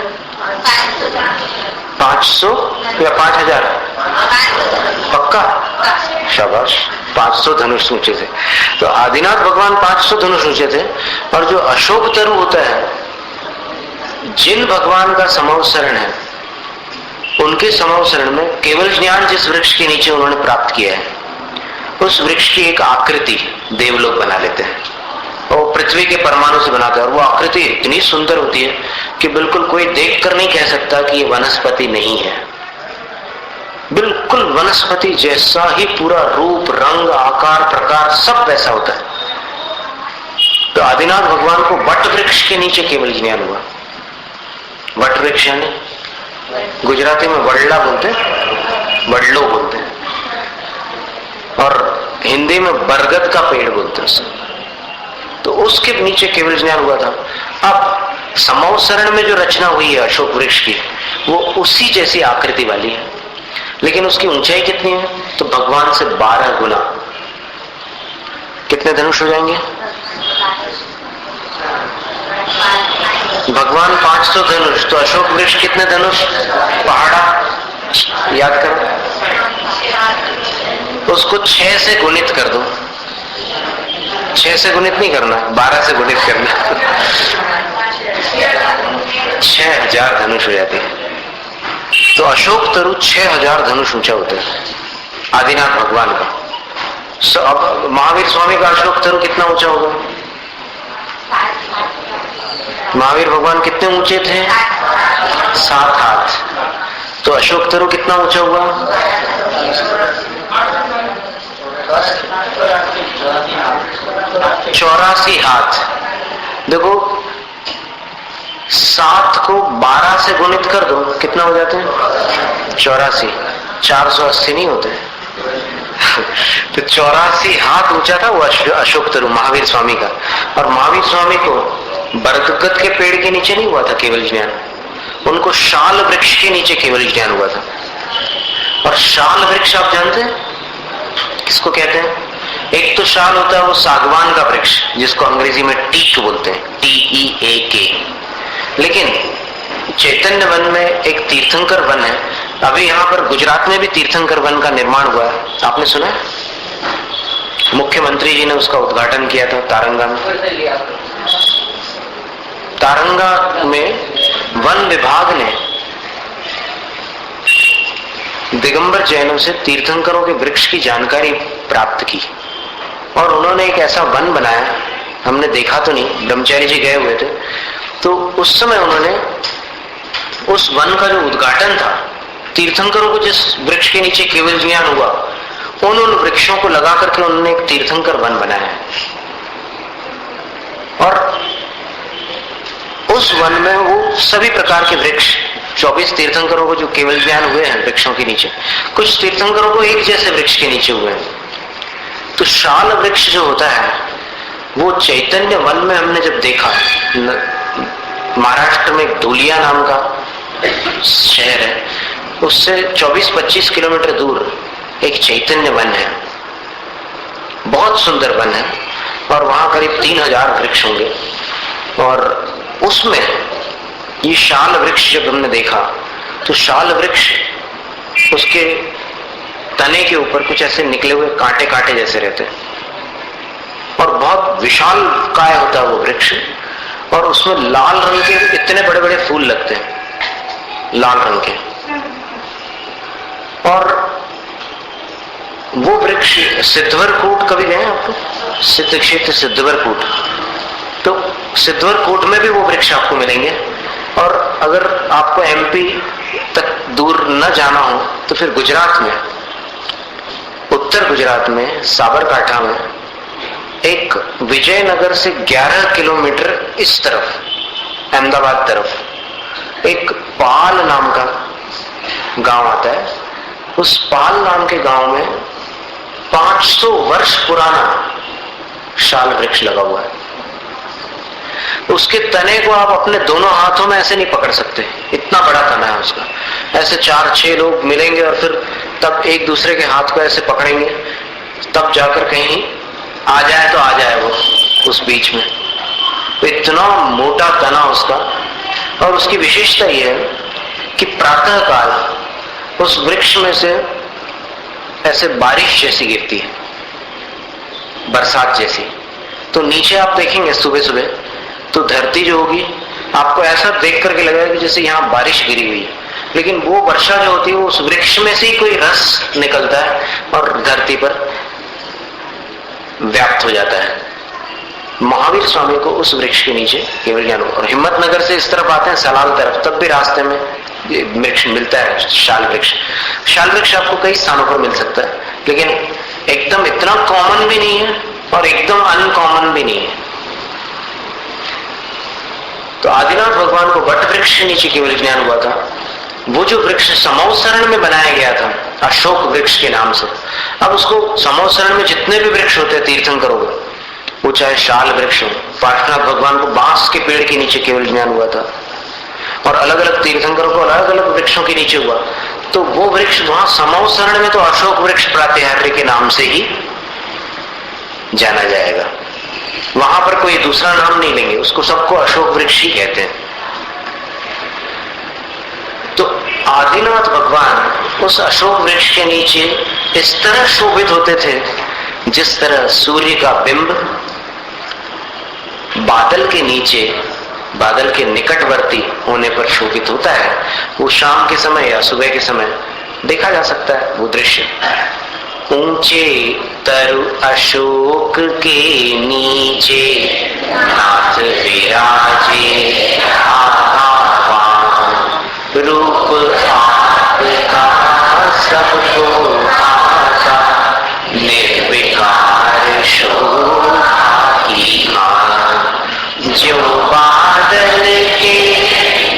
500 या 5000? पक्का? शाबाश, 500 धनुष ऊंचे थे। तो आदिनाथ भगवान 500 धनुष ऊंचे थे। और जो अशोक तरु होता है, जिन भगवान का समवसरण है उनके समवसरण में केवल ज्ञान जिस वृक्ष के नीचे उन्होंने प्राप्त किया है, उस वृक्ष की एक आकृति देवलोग बना लेते हैं और पृथ्वी के परमाणु से बनाते हैं। और वो आकृति इतनी सुंदर होती है कि बिल्कुल कोई देखकर नहीं कह सकता कि ये वनस्पति नहीं है। बिल्कुल वनस्पति जैसा ही पूरा रूप, रंग, आकार, प्रकार सब वैसा होता है। तो आदिनाथ भगवान को वट वृक्ष के नीचे केवल ज्ञान हुआ। वट वृक्ष यानी गुजराती में वडला बोलते हैं, वडलो बोलते हैं, और हिंदी में बरगद का पेड़ बोलते हैं। तो उसके नीचे केवल ज्ञान हुआ था। अब समवसरण में जो रचना हुई है अशोक वृक्ष की, वो उसी जैसी आकृति वाली है, लेकिन उसकी ऊंचाई कितनी है? तो भगवान से 12 गुना। कितने धनुष हो जाएंगे? भगवान 500 धनुष, तो अशोक वृक्ष कितने धनुष? पहाड़ा याद करो, उसको 6 से गुणित कर दो। 6 से गुणित नहीं करना, 12 से गुणित करना। 6000 धनुष हो जाते हैं। तो अशोक तरु 6000 धनुष ऊंचा होता है आदिनाथ भगवान का। अब महावीर स्वामी का अशोक तरु कितना ऊंचा होगा? महावीर भगवान कितने ऊंचे थे? 7 हाथ। तो अशोक तरु कितना ऊंचा हुआ? 84 हाथ। देखो 7 को 12 से गुणित कर दो, कितना हो जाते हैं? 84। 480 नहीं होते। तो 84 हाथ ऊंचा था वो अशोक तरु महावीर स्वामी का। और महावीर स्वामी को बरगद के पेड़ के नीचे नहीं हुआ था केवल ज्ञान, उनको शाल वृक्ष के नीचे केवल ज्ञान हुआ था। और शाल वृक्ष आप जानते हैं किसको कहते हैं? एक तो शाल होता है वो सागवान का वृक्ष, जिसको अंग्रेजी में टीक बोलते हैं, TEAK। लेकिन चैतन्य वन में एक तीर्थंकर वन है। अभी यहाँ पर गुजरात में भी तीर्थंकर वन का निर्माण हुआ है, आपने सुना है? मुख्यमंत्री जी ने उसका उद्घाटन किया था तारंगा में। तारंगा में वन विभाग ने दिगंबर जैनों से तीर्थंकरों के वृक्ष की जानकारी प्राप्त की और उन्होंने एक ऐसा वन बनाया। हमने देखा तो नहीं, ब्रह्मचारी जी गए हुए थे, तो उस समय उन्होंने उस वन का जो उद्घाटन था, तीर्थंकरों को जिस वृक्ष के नीचे केवल ज्ञान हुआ, उन वृक्षों को लगा करके उन्होंने एक तीर्थंकर वन बनाया है। और उस वन में वो सभी प्रकार के वृक्ष, 24 तीर्थंकरों को जो केवल ज्ञान हुए हैं वृक्षों के नीचे, कुछ तीर्थंकरों को एक जैसे वृक्ष के नीचे हुए हैं। तो शाल वृक्ष जो होता है वो चैतन्य वन में हमने जब देखा, महाराष्ट्र में धुलिया नाम का शहर है, उससे 24-25 किलोमीटर दूर एक चैतन्य वन है, बहुत सुंदर वन है, और वहां करीब 3000 वृक्ष होंगे। और उसमें ये शाल वृक्ष जब हमने देखा तो शाल वृक्ष, उसके तने के ऊपर कुछ ऐसे निकले हुए कांटे कांटे जैसे रहते हैं, और बहुत विशाल काय होता है वो वृक्ष, और उसमें लाल रंग के इतने बड़े बड़े फूल लगते हैं, लाल रंग के। और वो वृक्ष सिद्धवरकूट, कभी गए आपको? सिद्ध क्षेत्र सिद्धवरकूट, तो सिद्धवरकूट में भी वो वृक्ष आपको मिलेंगे। और अगर आपको एमपी तक दूर न जाना हो तो फिर गुजरात में, उत्तर गुजरात में साबरकांठा में एक विजयनगर से 11 किलोमीटर इस तरफ, अहमदाबाद तरफ, एक पाल नाम का गांव आता है। उस पाल नाम के गांव में 500 वर्ष पुराना शाल वृक्ष लगा हुआ है। उसके तने को आप अपने दोनों हाथों में ऐसे नहीं पकड़ सकते, इतना बड़ा तना है उसका। ऐसे 4-6 लोग मिलेंगे और फिर तब एक दूसरे के हाथ को ऐसे पकड़ेंगे, तब जाकर कहीं आ जाए तो आ जाए वो उस बीच में। इतना मोटा तना उसका। और उसकी विशेषता यह है कि प्रातः काल उस वृक्ष में से ऐसे बारिश जैसी गिरती है, बरसात जैसी। तो नीचे आप देखेंगे सुबह सुबह तो धरती जो होगी आपको ऐसा देख करके लगेगा कि जैसे यहाँ बारिश गिरी हुई है, लेकिन वो वर्षा जो होती है वो उस वृक्ष में से ही कोई रस निकलता है और धरती पर व्याप्त हो जाता है। महावीर स्वामी को उस वृक्ष के नीचे केवल ज्ञान हुआ। और हिम्मतनगर से इस तरफ आते हैं सलाल तरफ, तब भी रास्ते में वृक्ष मिलता है, शाल वृक्ष। शाल वृक्ष आपको कई स्थानों पर मिल सकता है, लेकिन एकदम इतना कॉमन भी नहीं है और एकदम अनकॉमन भी नहीं है। तो आदिनाथ भगवान को वट वृक्ष के नीचे केवल ज्ञान हुआ था। वो जो वृक्ष समौसरण में बनाया गया था अशोक वृक्ष के नाम से, अब उसको समौसरण में जितने भी वृक्ष होते हैं तीर्थंकरों के, वो चाहे शाल वृक्ष हो, पार्श्वनाथ भगवान को बांस के पेड़ के नीचे केवल ज्ञान हुआ था, और अलग अलग तीर्थंकरों को अलग अलग वृक्षों के नीचे हुआ। तो वो वृक्ष वहां समौसरण में तो अशोक वृक्ष प्रातिहार्य के नाम से ही जाना जाएगा, वहां पर कोई दूसरा नाम नहीं लेंगे, उसको सबको अशोक वृक्ष ही कहते हैं। तो आदिनाथ भगवान उस अशोक वृक्ष के नीचे इस तरह शोभित होते थे जिस तरह सूर्य का बिंब बादल के नीचे, बादल के निकटवर्ती होने पर शोभित होता है। वो शाम के समय या सुबह के समय देखा जा सकता है वो दृश्य। ऊंचे तरु अशोक के नीचे नाथ विराजे, रूप आपका सबको भाता, निर्विकार शोभा की मान, जो बादल के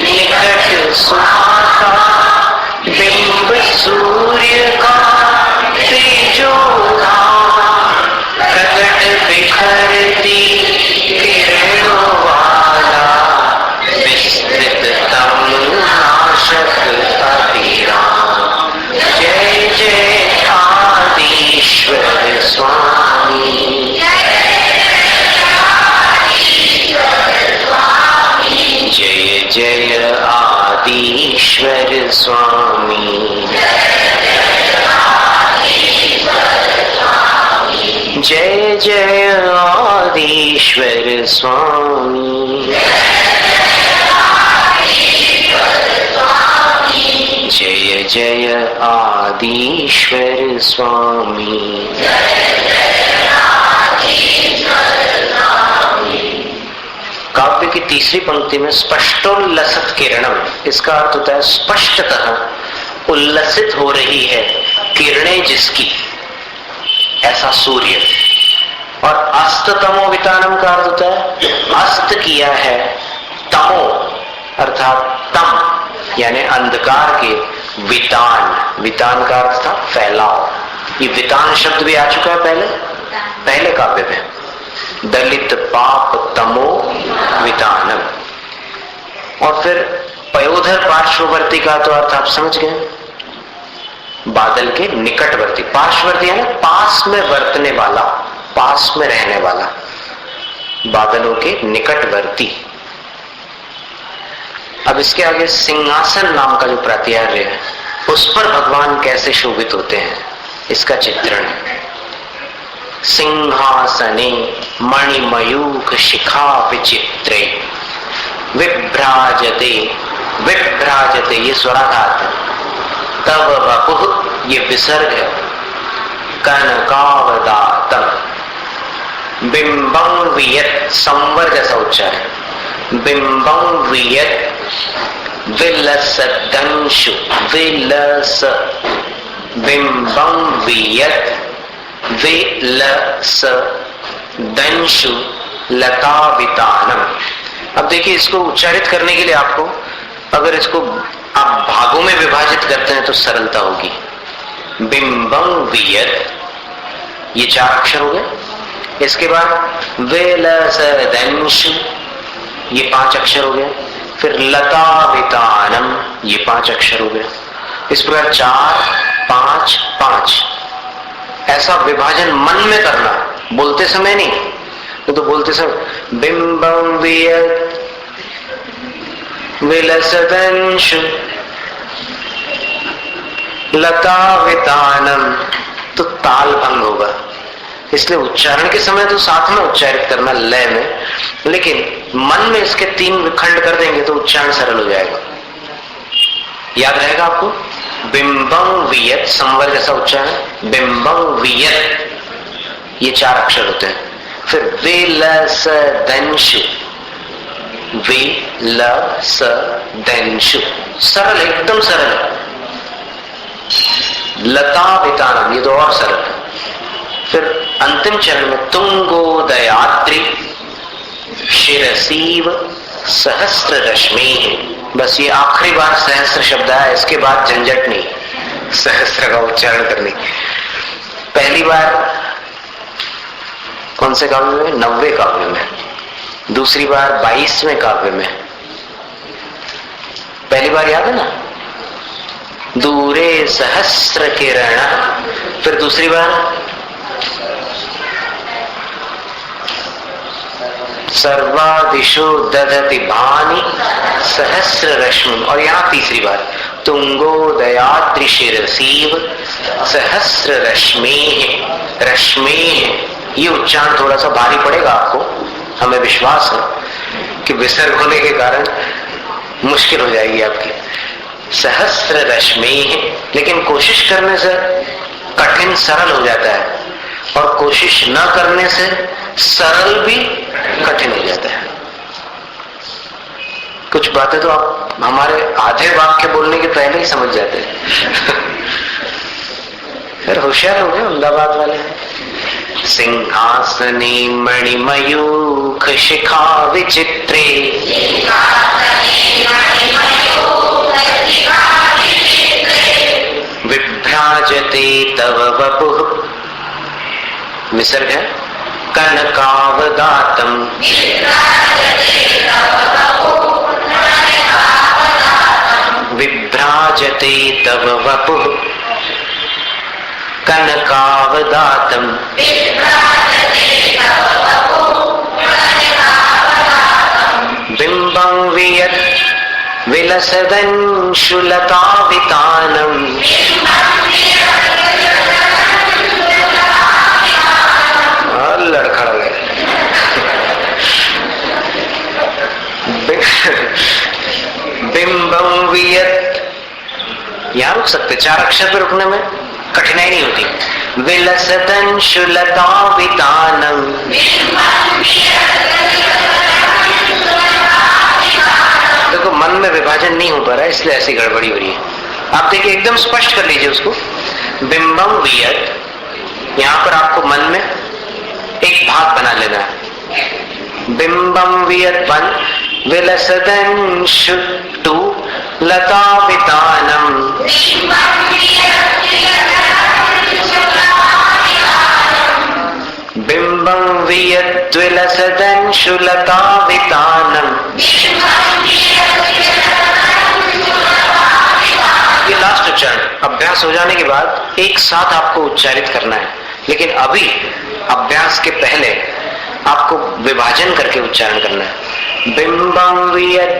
निकट सुहाता, बिंब सूर्य का तेजोधा, प्रकट बिखरती किरणों वाला, विस्तृत तम नाशक अभिराम। जय जय आदिश्वर स्वामी, जय जय आदिश्वर स्वामी, जय जय आदिश्वर स्वामी, जय जय आदिश्वर स्वामी। काव्य की तीसरी पंक्ति में स्पष्टोल्लसित किरणम, इसका अर्थ होता है स्पष्टतः उल्लसित हो रही है किरणें जिसकी, ऐसा सूर्य। और अस्त तमो वितानम का अर्थ होता है अस्त किया है तमो अर्थात तम यानी अंधकार के वितान। वितान का अर्थ था फैलाव। ये वितान शब्द भी आ चुका है पहले काव्य में। दलित पाप तमो वितानम। और फिर पयोधर पार्श्ववर्ती का तो अर्थ आप समझ गए, बादल के निकटवर्ती। पार्श्ववर्ती है ना, पास में वर्तने वाला, पास में रहने वाला, बादलों के निकटवर्ती। अब इसके आगे सिंहासन नाम का जो प्रातिहार्य है, उस पर भगवान कैसे शोभित होते हैं, इसका चित्रण है। सिंहासने मणिमयूख शिखा विचित्रे विभ्राजते, विभ्राजते ये स्वराघात है, तव वपुः ये विसर्ग है, कनकावदातम, बिंबं वियत संवर जैसा उच्चार है, बिंबं वियत विलसदंशु, विलस, बिंबं वियत विलसदंशु लतावितानम। अब देखिए, इसको उच्चारित करने के लिए आपको, अगर इसको आप भागों में विभाजित करते हैं तो सरलता होगी। बिंबं वियत ये 4 अक्षर हो गए। इसके बाद विलसदंशु ये 5 अक्षर हो गए। फिर लतावितानम ये 5 अक्षर हो गए। इस प्रकार 4 5 5 ऐसा विभाजन मन में करना, बोलते समय नहीं। तो बोलते समय बिंबं वियत विलसदंशु लतावितानम, तो ताल भंग होगा। इसलिए उच्चारण के समय तो साथ में उच्चारित करना लय में, लेकिन मन में इसके 3 खंड कर देंगे तो उच्चारण सरल हो जाएगा। याद रहेगा आपको, बिंबं वियत संवर जैसा उच्चारण, बिंबं वियत ये 4 अक्षर होते हैं। फिर विलसदंशु, विलसदंशु सरल, एकदम सरल। लतावितानम ये तो और सरल है। फिर अंतिम चरण में तुंगोदयाद्रि शिरसीव सहस्र रश्मि, बस ये आखिरी बार सहस्र शब्द है, इसके बाद झंझट नहीं सहस्र का उच्चारण करने। पहली बार कौन से काव्य में? 90वें काव्य में। दूसरी बार 22वें काव्य में। पहली बार याद है ना, दूरे सहस्र किरण। फिर दूसरी बार सर्वादिशो दधति भानि सहस्र रश्मि। और यहां तीसरी बार तुंगोदयाद्रि शिरसीव सहस्र रश्मि। रश्मि ये उच्चारण थोड़ा सा भारी पड़ेगा आपको, हमें विश्वास है कि विसर्ग होने के कारण मुश्किल हो जाएगी आपकी। सहस्र रश्मि, लेकिन कोशिश करने से कठिन सरल हो जाता है, और कोशिश न करने से सरल भी कठिन हो जाता है। कुछ बातें तो आप हमारे आधे वाक्य बोलने के पहले ही समझ जाते हैं। फिर होशियार हो गए अहमदाबाद वाले। सिंहासने मणिमयूख शिखा विचित्रे विभ्राजते तव वपुः, विसर्ग है, कनकावदातम, विभ्राजते तव वपुः कनकावदातम, बिंबं वियत विलसदंशु लतावितानम, लड़खड़ गए। बिंबं वियत, यहां रुक सकते, 4 अक्षर पे रुकने में कठिनाई नहीं होती। विलसदंशु लतावितानम, देखो मन में विभाजन नहीं हो पा रहा है, इसलिए ऐसी गड़बड़ी हो रही है। आप देखिए, एकदम स्पष्ट कर लीजिए उसको। बिंबम वियत, यहां पर आपको मन में एक भाग बना लेना है। बिंबम वियत वन विलसदंशु टू लता वितानम, बिंबम वियत विलसदंशु लता वितानम। ये लास्ट उच्चारण, अभ्यास हो जाने के बाद एक साथ आपको उच्चारित करना है, लेकिन अभी अभ्यास के पहले आपको विभाजन करके उच्चारण करना है। बिंबम वियत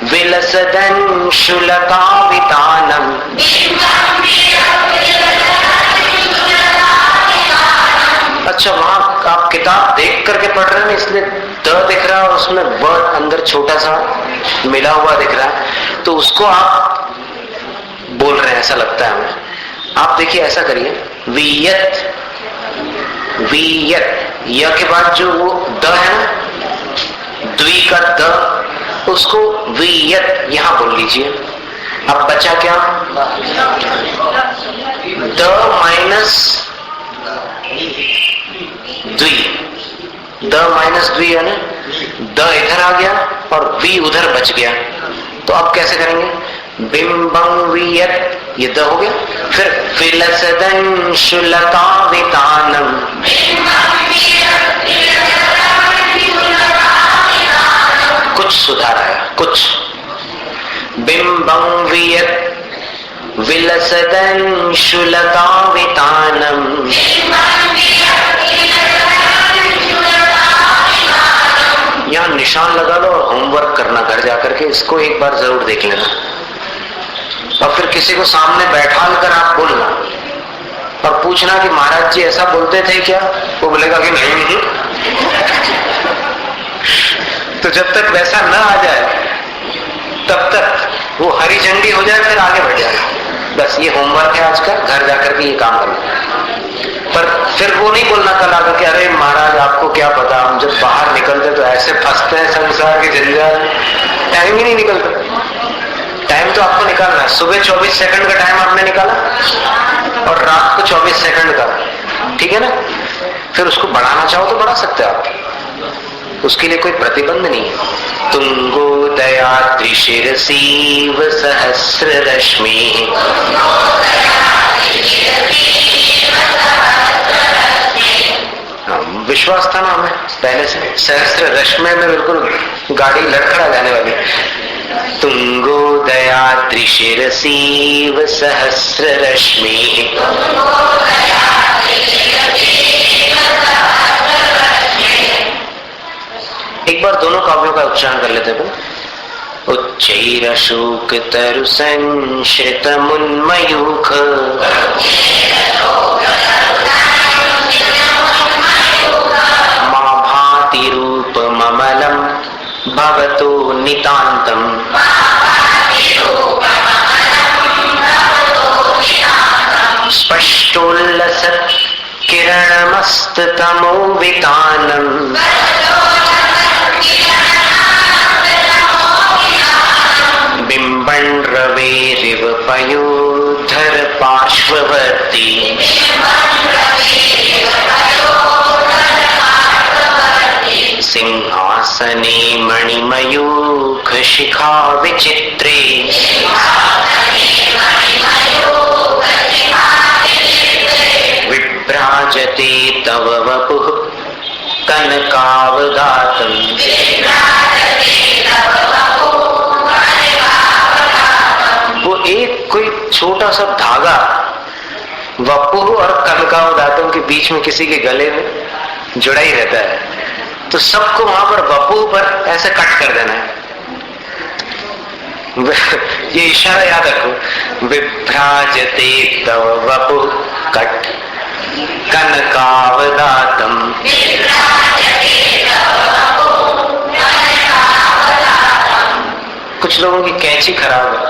विलसदंशु लता वितानम। अच्छा, वहां आप किताब देख करके पढ़ रहे हैं, इसलिए द दिख रहा है और उसमें व अंदर छोटा सा मिला हुआ दिख रहा है, तो उसको आप बोल रहे हैं ऐसा लगता है हमें। आप देखिए, ऐसा करिए, वियत वियत, य के बाद जो वो द है ना, द्वि का द, उसको वियत यहां बोल लीजिए। अब बचा क्या? द माइनस द्वि, द माइनस द्वि है ना, द इधर आ गया और वी उधर बच गया। तो अब कैसे करेंगे? बिंबम वियत, ये द हो गया, फिर विलसदंशु लता वितानम। कुछ सुधार आया, कुछ। बिंबम वियत विलसदंशु लता वितानम। यहाँ निशान लगा लो और होमवर्क करना घर जाकर के, इसको एक बार जरूर देख लेना, और फिर किसी को सामने बैठा कर आप बोलना और पूछना कि महाराज जी ऐसा बोलते थे क्या? वो बोलेगा कि नहीं। तो जब तक वैसा न आ जाए तब तक वो हरी झंडी हो जाए, फिर आगे बढ़ जाए। बस ये होमवर्क है आज का, घर जाकर के ये काम करना। पर फिर वो नहीं बोलना कल आकर के, अरे महाराज आपको क्या पता, हम जब बाहर निकलते तो ऐसे फंसते हैं संसार के जंजाल, टाइम ही नहीं निकलता। टाइम तो आपको निकालना है। सुबह 24 सेकंड का टाइम आपने निकाला और रात को 24 सेकंड का, ठीक है ना? फिर उसको बढ़ाना चाहो तो बढ़ा सकते हो आप, उसके लिए कोई प्रतिबंध नहीं है। तुंगोदयाद्रि शिरसीव सहस्र रश्मि, विश्वास था ना हमें पहले से, सहस्र रश्मि में बिल्कुल गाड़ी लड़खड़ा जाने वाली। तुंगोदयाद्रि शिरसीव सहस्र रश्मि, एक बार दोनों काव्यों का उच्चारण कर लेते हैं। उच्चैरशोक तरु संश्रित मुन्मयूख, मा भाति रूप ममलम भवतो नितांतम। स्पष्टोल्लसत् किरणमस्ततमो वितानम, बिंबन रवेरिव पयोधर पार्श्ववर्ती। सिंहासने मणिमयूख शिखा विचित्रे, विभ्राजते तव वपुः कनकावदातम्। वो एक कोई छोटा सा धागा वपुः और कनकावदातम के बीच में किसी के गले में जुड़ा ही रहता है, तो सबको वहां पर वपुः पर ऐसे कट कर देना है। ये इशारा याद रखो, विभ्राजते तव वपुः कट कनकावदातम। कुछ लोगों की कैंची खराब है।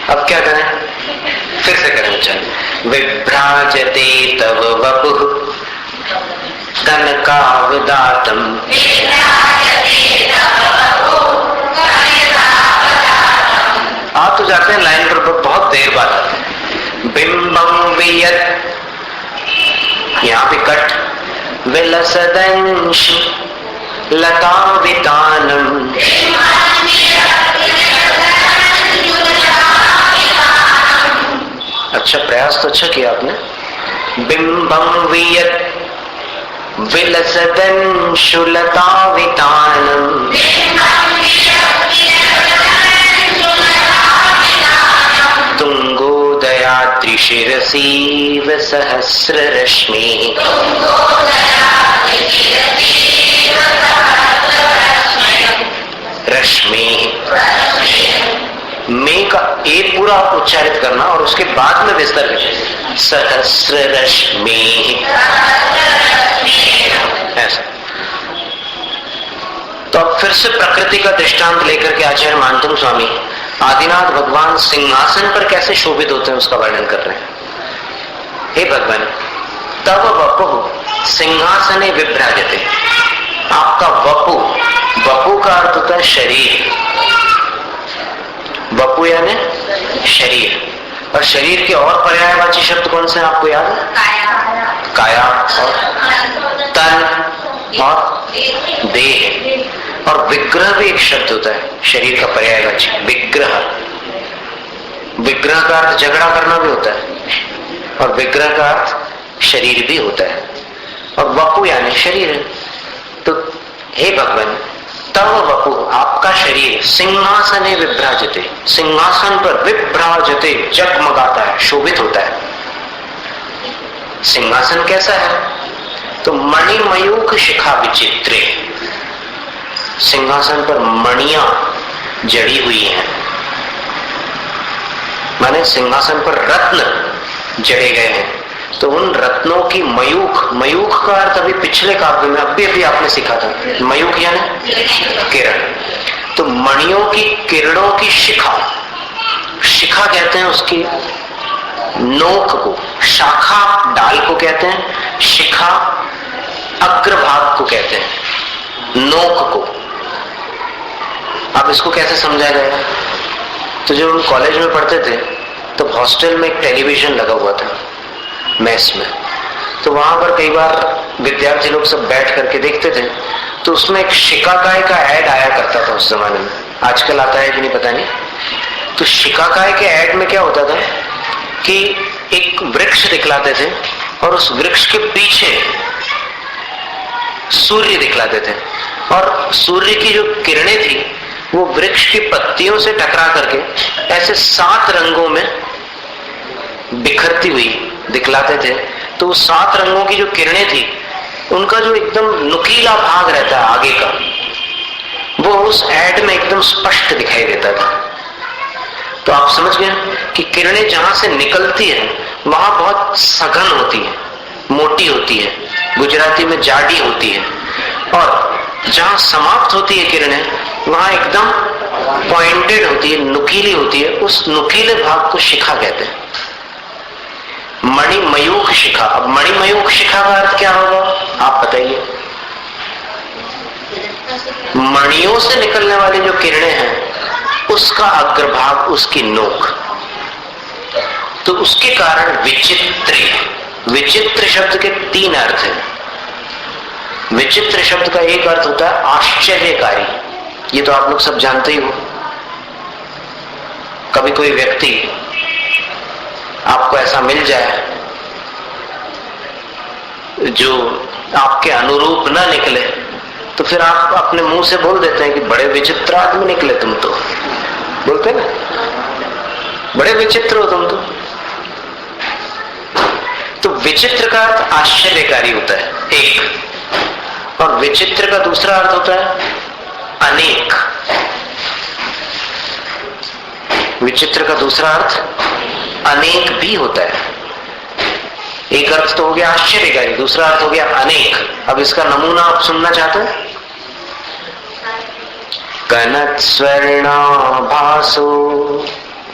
अब क्या करें? फिर से करें उच्चारण। विभ्राजते तव वपुः तनकावदातम् आ तो जाते हैं लाइन पर बहुत देर बाद आते हैं। बिंबम वियत, यहाँ पे कट, विलसदंश लतावितानम, अच्छा प्रयास तो अच्छा किया आपने। बिंबम वियत विलसदंशु लतावितानम, तुंगोदयाद्रि शिरसीव सहस्ररश्मि, रश्मि। मे का ए पूरा उच्चारित करना और उसके बाद में विस्तार करना, सहस्र रश्मि, ऐसा। तो अब फिर से प्रकृति का दृष्टांत लेकर के आचार्य मानतुंग स्वामी आदिनाथ भगवान सिंहासन पर कैसे शोभित होते हैं उसका वर्णन कर रहे हैं। हे भगवान, तब वपु सिंहासने विभ्राजते, आपका वपु, वपु का अर्थ होता है शरीर, वपु यानी शरीर, और शरीर के और पर्यायवाची शब्द कौन से हैं आपको याद है? काया और तन और देह, और विग्रह भी एक शब्द होता है शरीर का पर्यायवाची, विग्रह। विग्रह का अर्थ झगड़ा करना भी होता है और विग्रह का अर्थ शरीर भी होता है, और वपु यानी शरीर है। तो हे भगवान, तव वपु आपका शरीर सिंहासने विभ्राजते, सिंहासन पर विभ्राजते जगमगाता है, शोभित होता है। सिंहासन कैसा है? तो मणिमयूख शिखा विचित्रे, सिंहासन पर मणियां जड़ी हुई हैं, माने सिंहासन पर रत्न जड़े गए हैं। तो उन रत्नों की मयूख, मयूख का अर्थ अभी पिछले काव्य में अभी आपने सीखा था, मयूख यानी किरण। तो मणियों की किरणों की शिखा, शिखा कहते हैं उसकी नोक को, शाखा डाल को कहते हैं, शिखा अग्रभाग को कहते हैं, नोक को। अब इसको कैसे समझा जाएगा? तो जब हम कॉलेज में पढ़ते थे तो हॉस्टल में एक टेलीविजन लगा हुआ था मेस में, तो वहां पर कई बार विद्यार्थी लोग सब बैठ करके देखते थे। तो उसमें एक शिकाकाय का ऐड आया करता था उस जमाने में, आजकल आता है कि नहीं पता नहीं। तो शिकाकाय के ऐड में क्या होता था कि एक वृक्ष दिखलाते थे और उस वृक्ष के पीछे सूर्य दिखलाते थे, और सूर्य की जो किरणें थी वो वृक्ष की पत्तियों से टकरा करके ऐसे 7 रंगों में बिखरती हुई दिखलाते थे। तो उस 7 रंगों की जो किरणें थी उनका जो एकदम नुकीला भाग रहता है आगे का, वो उस ऐड में एकदम स्पष्ट दिखाई देता था। तो आप समझ गए कि किरणें जहां से निकलती है वहां बहुत सघन होती है, मोटी होती है, गुजराती में जाडी होती है, और जहां समाप्त होती है किरणें वहां एकदम पॉइंटेड होती है, नुकीली होती है। उस नुकीले भाग को शिखा कहते हैं, मणिमयूख शिखा। अब मणिमयूख शिखा का अर्थ क्या होगा आप बताइए? मणियों से निकलने वाली जो किरणें हैं उसका अग्रभाग, उसकी नोक। तो उसके कारण विचित्र, विचित्र शब्द के 3 अर्थ हैं। विचित्र शब्द का एक अर्थ होता है आश्चर्यकारी, ये तो आप लोग सब जानते ही हो। कभी कोई व्यक्ति आपको ऐसा मिल जाए जो आपके अनुरूप ना निकले, तो फिर आप अपने मुंह से बोल देते हैं कि बड़े विचित्र आदमी निकले तुम, तो बोलते ना, बड़े विचित्र हो तुम तो विचित्र का अर्थ आश्चर्यकारी होता है एक, और विचित्र का दूसरा अर्थ होता है अनेक। विचित्र का दूसरा अर्थ अनेक भी होता है। एक अर्थ तो हो गया आश्चर्यकारी, दूसरा अर्थ हो गया अनेक। अब इसका नमूना आप सुनना चाहते हैं? कनक स्वर्णाभासो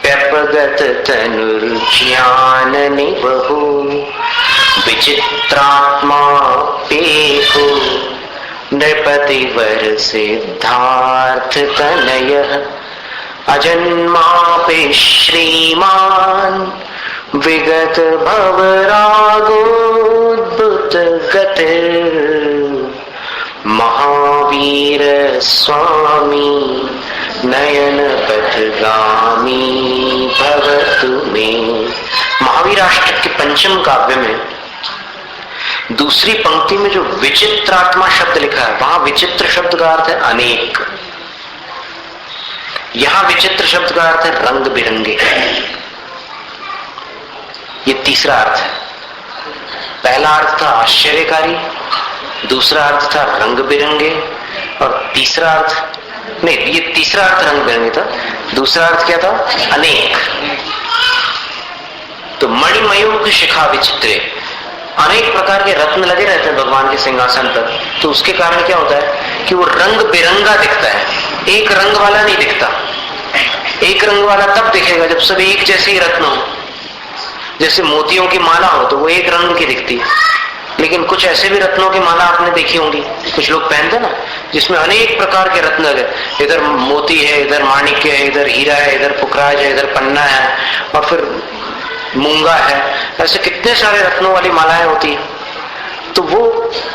व्यपगत तनुर्ज्ञान निबहु विचित्रात्मा पेखो नृपति वर सिद्धार्थ तनय अजन्मापि श्रीमान विगत भवरागोद्भुत गतिर् महावीर स्वामी नयन पथगामी भवतु मे। महावीराष्टक के पंचम काव्य में दूसरी पंक्ति में जो विचित्रात्मा शब्द लिखा है, वहां विचित्र शब्द का अर्थ है अनेक, यहां विचित्र शब्द का अर्थ है रंग बिरंगे। ये तीसरा अर्थ है। पहला अर्थ था आश्चर्यकारी, दूसरा अर्थ था रंग बिरंगे, और तीसरा अर्थ नहीं, ये तीसरा अर्थ रंग बिरंगे था, दूसरा अर्थ क्या था? अनेक। तो मणिमयूर की शिखा विचित्रे, अनेक प्रकार के रत्न लगे रहते हैं भगवान के सिंहासन पर, तो उसके कारण क्या होता है कि वो रंग बिरंगा दिखता है, एक रंग वाला नहीं दिखता। एक रंग वाला तब दिखेगा जब सब एक जैसे ही रत्न हो, जैसे मोतियों की माला हो तो वो एक रंग की दिखती है। लेकिन कुछ ऐसे भी रत्नों की माला आपने देखी होंगी, कुछ लोग पहनते ना, जिसमें अनेक प्रकार के रत्न है, इधर मोती है, इधर माणिक्य है, इधर हीरा है, इधर पुखराज है, इधर पन्ना है, और फिर मूंगा है, ऐसे कितने सारे रत्नों वाली मालाएं होती है। तो वो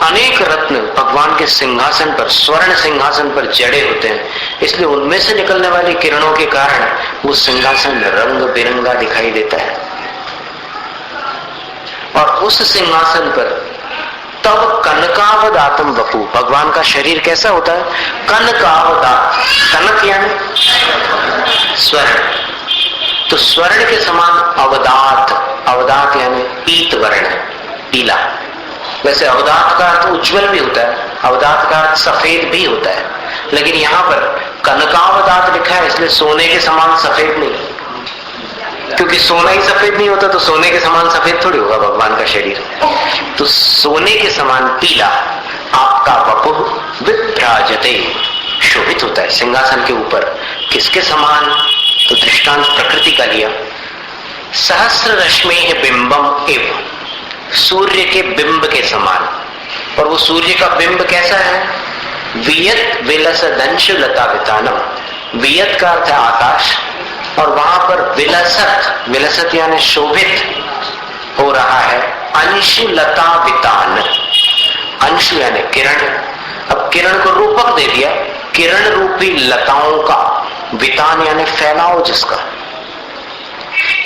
अनेक रत्न भगवान के सिंहासन पर, स्वर्ण सिंहासन पर जड़े होते हैं, इसलिए उनमें से निकलने वाली किरणों के कारण वो सिंहासन रंग बिरंगा दिखाई देता है। और उस सिंहासन पर तब कनकावदातम वपु, भगवान का शरीर कैसा होता है? कनकावदात, कनक यानी स्वर्ण, तो स्वर्ण के समान अवदात, अवदात यानी पीत वर्ण, पीला। वैसे अवदात का अर्थ उज्जवल भी होता है, अवदात का अर्थ सफेद भी होता है, लेकिन यहां पर कनकावदात लिखा है, इसलिए सोने के समान सफेद नहीं, क्योंकि सोना ही सफेद नहीं होता तो सोने के समान सफेद थोड़ी होगा भगवान का शरीर। तो सोने के समान पीला आपका वपुः विभ्राजते, शोभित होता है सिंहासन के ऊपर। किसके समान? तो दृष्टांत प्रकृति का लिया। सहस्र रश्मि बिंबम एव, सूर्य के बिंब के समान। और वो सूर्य का बिंब कैसा है? वियत विलसदंशु लता वितानम, वियत का अर्थ है आकाश, और वहां पर विलसत, विलसत यानी शोभित हो रहा है अंशु लता वितान, अंशु यानी किरण। अब किरण को रूपक दे दिया, किरण रूपी लताओं का, वितान यानी फैलाव जिसका,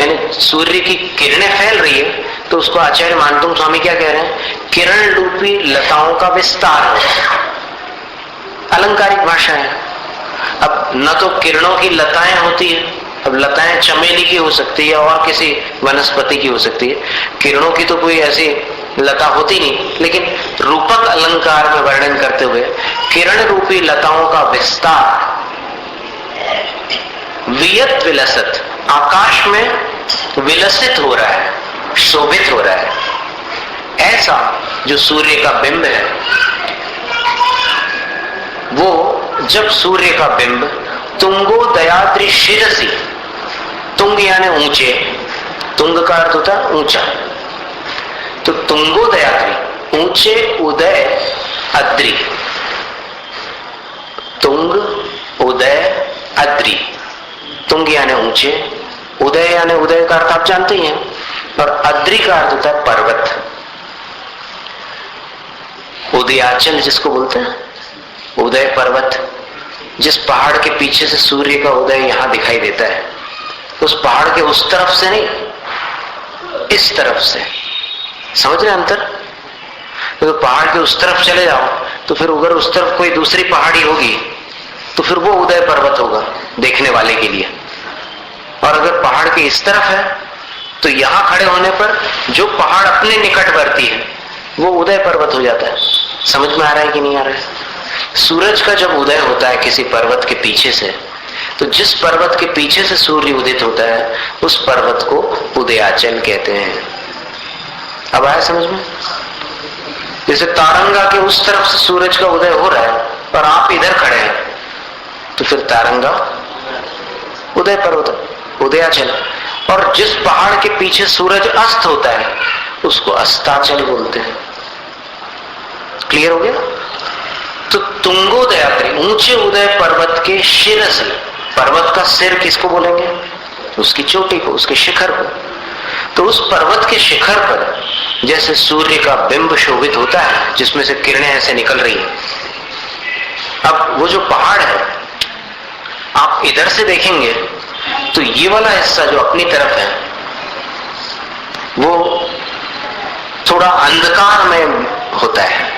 यानी सूर्य की किरणें फैल रही है, तो उसको आचार्य मानतुंग स्वामी क्या कह रहे हैं? किरण रूपी लताओं का विस्तार हो। अलंकारिक भाषा है। अब न तो किरणों की लताएं होती है, अब लताएं चमेली की हो सकती है और किसी वनस्पति की हो सकती है, किरणों की तो कोई ऐसी लता होती नहीं, लेकिन रूपक अलंकार में वर्णन करते हुए किरण रूपी लताओं का विस्तार, वियत विलसत, आकाश में विलसित हो रहा है, शोभित हो रहा है, ऐसा जो सूर्य का बिंब है। वो जब सूर्य का बिंब तुंगो दयाद्रि शिरसी, तुंग यानी ऊंचे, तुंग का अर्थ होता है ऊंचा, तो तुंगो दयाद्रि, ऊंचे उदय अद्रि, तुंग उदय अद्रि, तुंग यानी ऊंचे, उदय यानी उदय का अर्थ आप जानते ही हैं, और अद्रि का अर्थ होता है पर्वत। उदयाचल जिसको बोलते हैं, उदय पर्वत, जिस पहाड़ के पीछे से सूर्य का उदय यहां दिखाई देता है, उस पहाड़ के उस तरफ से नहीं, इस तरफ से। समझ रहे अंतर? तो पहाड़ के उस तरफ चले जाओ तो फिर अगर उस तरफ कोई दूसरी पहाड़ी होगी तो फिर वो उदय पर्वत होगा देखने वाले के लिए, और अगर पहाड़ के इस तरफ है तो यहां खड़े होने पर जो पहाड़ अपने निकटवर्ती है वो उदय पर्वत हो जाता है। समझ में आ रहा है कि नहीं आ रहा है? सूरज का जब उदय होता है किसी पर्वत के पीछे से, तो जिस पर्वत के पीछे से सूर्य उदित होता है उस पर्वत को उदयाचल कहते हैं। अब आया समझ में? जैसे तारंगा के उस तरफ से सूरज का उदय हो रहा है और आप इधर खड़े हैं, तो फिर तारंगा उदय पर्वत, उदयाचल। और जिस पहाड़ के पीछे सूरज अस्त होता है उसको अस्ताचल बोलते हैं। क्लियर हो गया? तो तुंगोदयात्री, ऊंचे उदय पर्वत के शिरसी, पर्वत का सिर किसको बोलेंगे? उसकी चोटी को, उसके शिखर को। तो उस पर्वत के शिखर पर जैसे सूर्य का बिंब शोभित होता है जिसमें से किरणें ऐसे निकल रही है। अब वो जो पहाड़ है, आप इधर से देखेंगे तो ये वाला हिस्सा जो अपनी तरफ है वो थोड़ा अंधकार में होता है,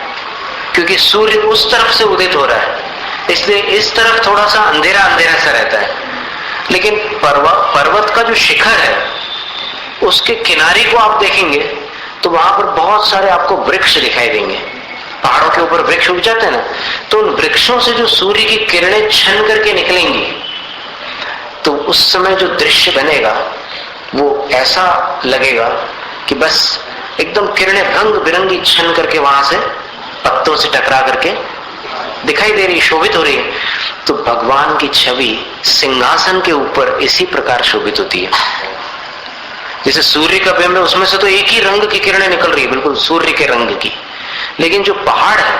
क्योंकि सूर्य उस तरफ से उदित हो रहा है, इसलिए इस तरफ थोड़ा सा अंधेरा अंधेरा सा रहता है। लेकिन पर्वत का जो शिखर है उसके किनारे को आप देखेंगे तो वहां पर बहुत सारे आपको वृक्ष दिखाई देंगे। पहाड़ों के ऊपर वृक्ष उग जाते हैं ना, तो उन वृक्षों से जो सूर्य की किरणें छन करके निकलेंगी तो उस समय जो दृश्य बनेगा वो ऐसा लगेगा कि बस एकदम किरणें रंग बिरंगी छन करके वहां से पत्तों से टकरा करके दिखाई दे रही, शोभित हो रही है। तो भगवान की छवि सिंहासन के ऊपर इसी प्रकार शोभित होती है। जैसे सूर्य का बिंब है, उसमें से तो एक ही रंग की किरणें निकल रही है, बिल्कुल सूर्य के रंग की। लेकिन जो पहाड़ है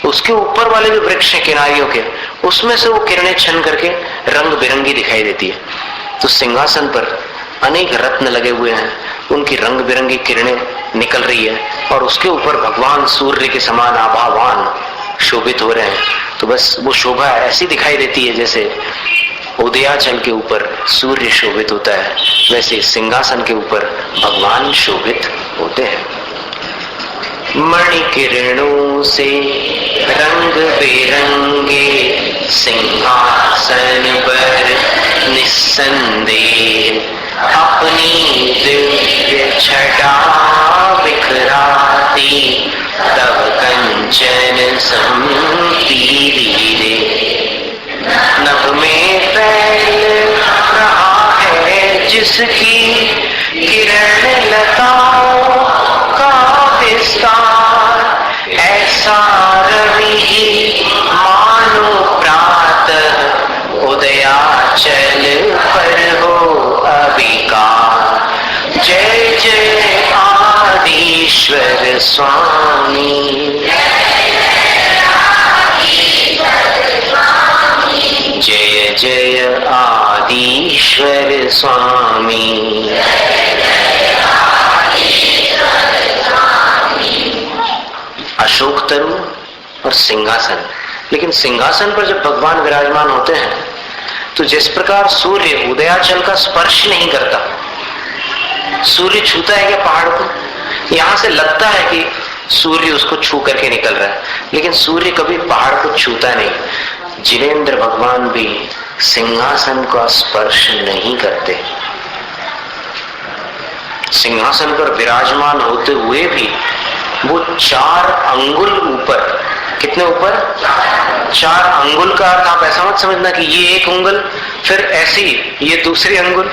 उसके ऊपर वाले जो वृक्ष हैं किनारियों के, उसमें से वो किरणें छन करके रंग बिरंगी दिखाई देती है। तो सिंहासन पर अनेक रत्न लगे हुए हैं, उनकी रंग बिरंगी किरणें निकल रही है और उसके ऊपर भगवान सूर्य के समान आभावान शोभित हो रहे हैं। तो बस वो शोभा ऐसी दिखाई देती है जैसे उदयाचल के ऊपर सूर्य शोभित होता है, वैसे सिंहासन के ऊपर भगवान शोभित होते हैं। मणि किरणों से रंग बिरंगे सिंहासन पर निस्संदेह अपनी दिव्य छटा बिखराती, तब कंचन संपीरी नभ में फैल रहा है जिसकी किरण लताओं का विस्तार, ऐसा रवि मानो प्रातः उदयाचल पर हो अभिकार। जय जय आदिश्वर स्वामी, जय जय आदिश्वर स्वामी। अशोक तरु और सिंहासन, लेकिन सिंहासन पर जब भगवान विराजमान होते हैं तो जिस प्रकार सूर्य उदयाचल का स्पर्श नहीं करता, सूर्य छूता है क्या पहाड़ को? यहां से लगता है कि सूर्य उसको छू करके निकल रहा है, लेकिन सूर्य कभी पहाड़ को छूता नहीं। जिनेंद्र भगवान भी सिंहासन का स्पर्श नहीं करते। सिंहासन पर विराजमान होते हुए भी वो 4 अंगुल ऊपर, कितने ऊपर? 4 अंगुल का अर्थ आप ऐसा मत समझना कि ये एक उंगल, फिर ऐसी ये दूसरी अंगुल,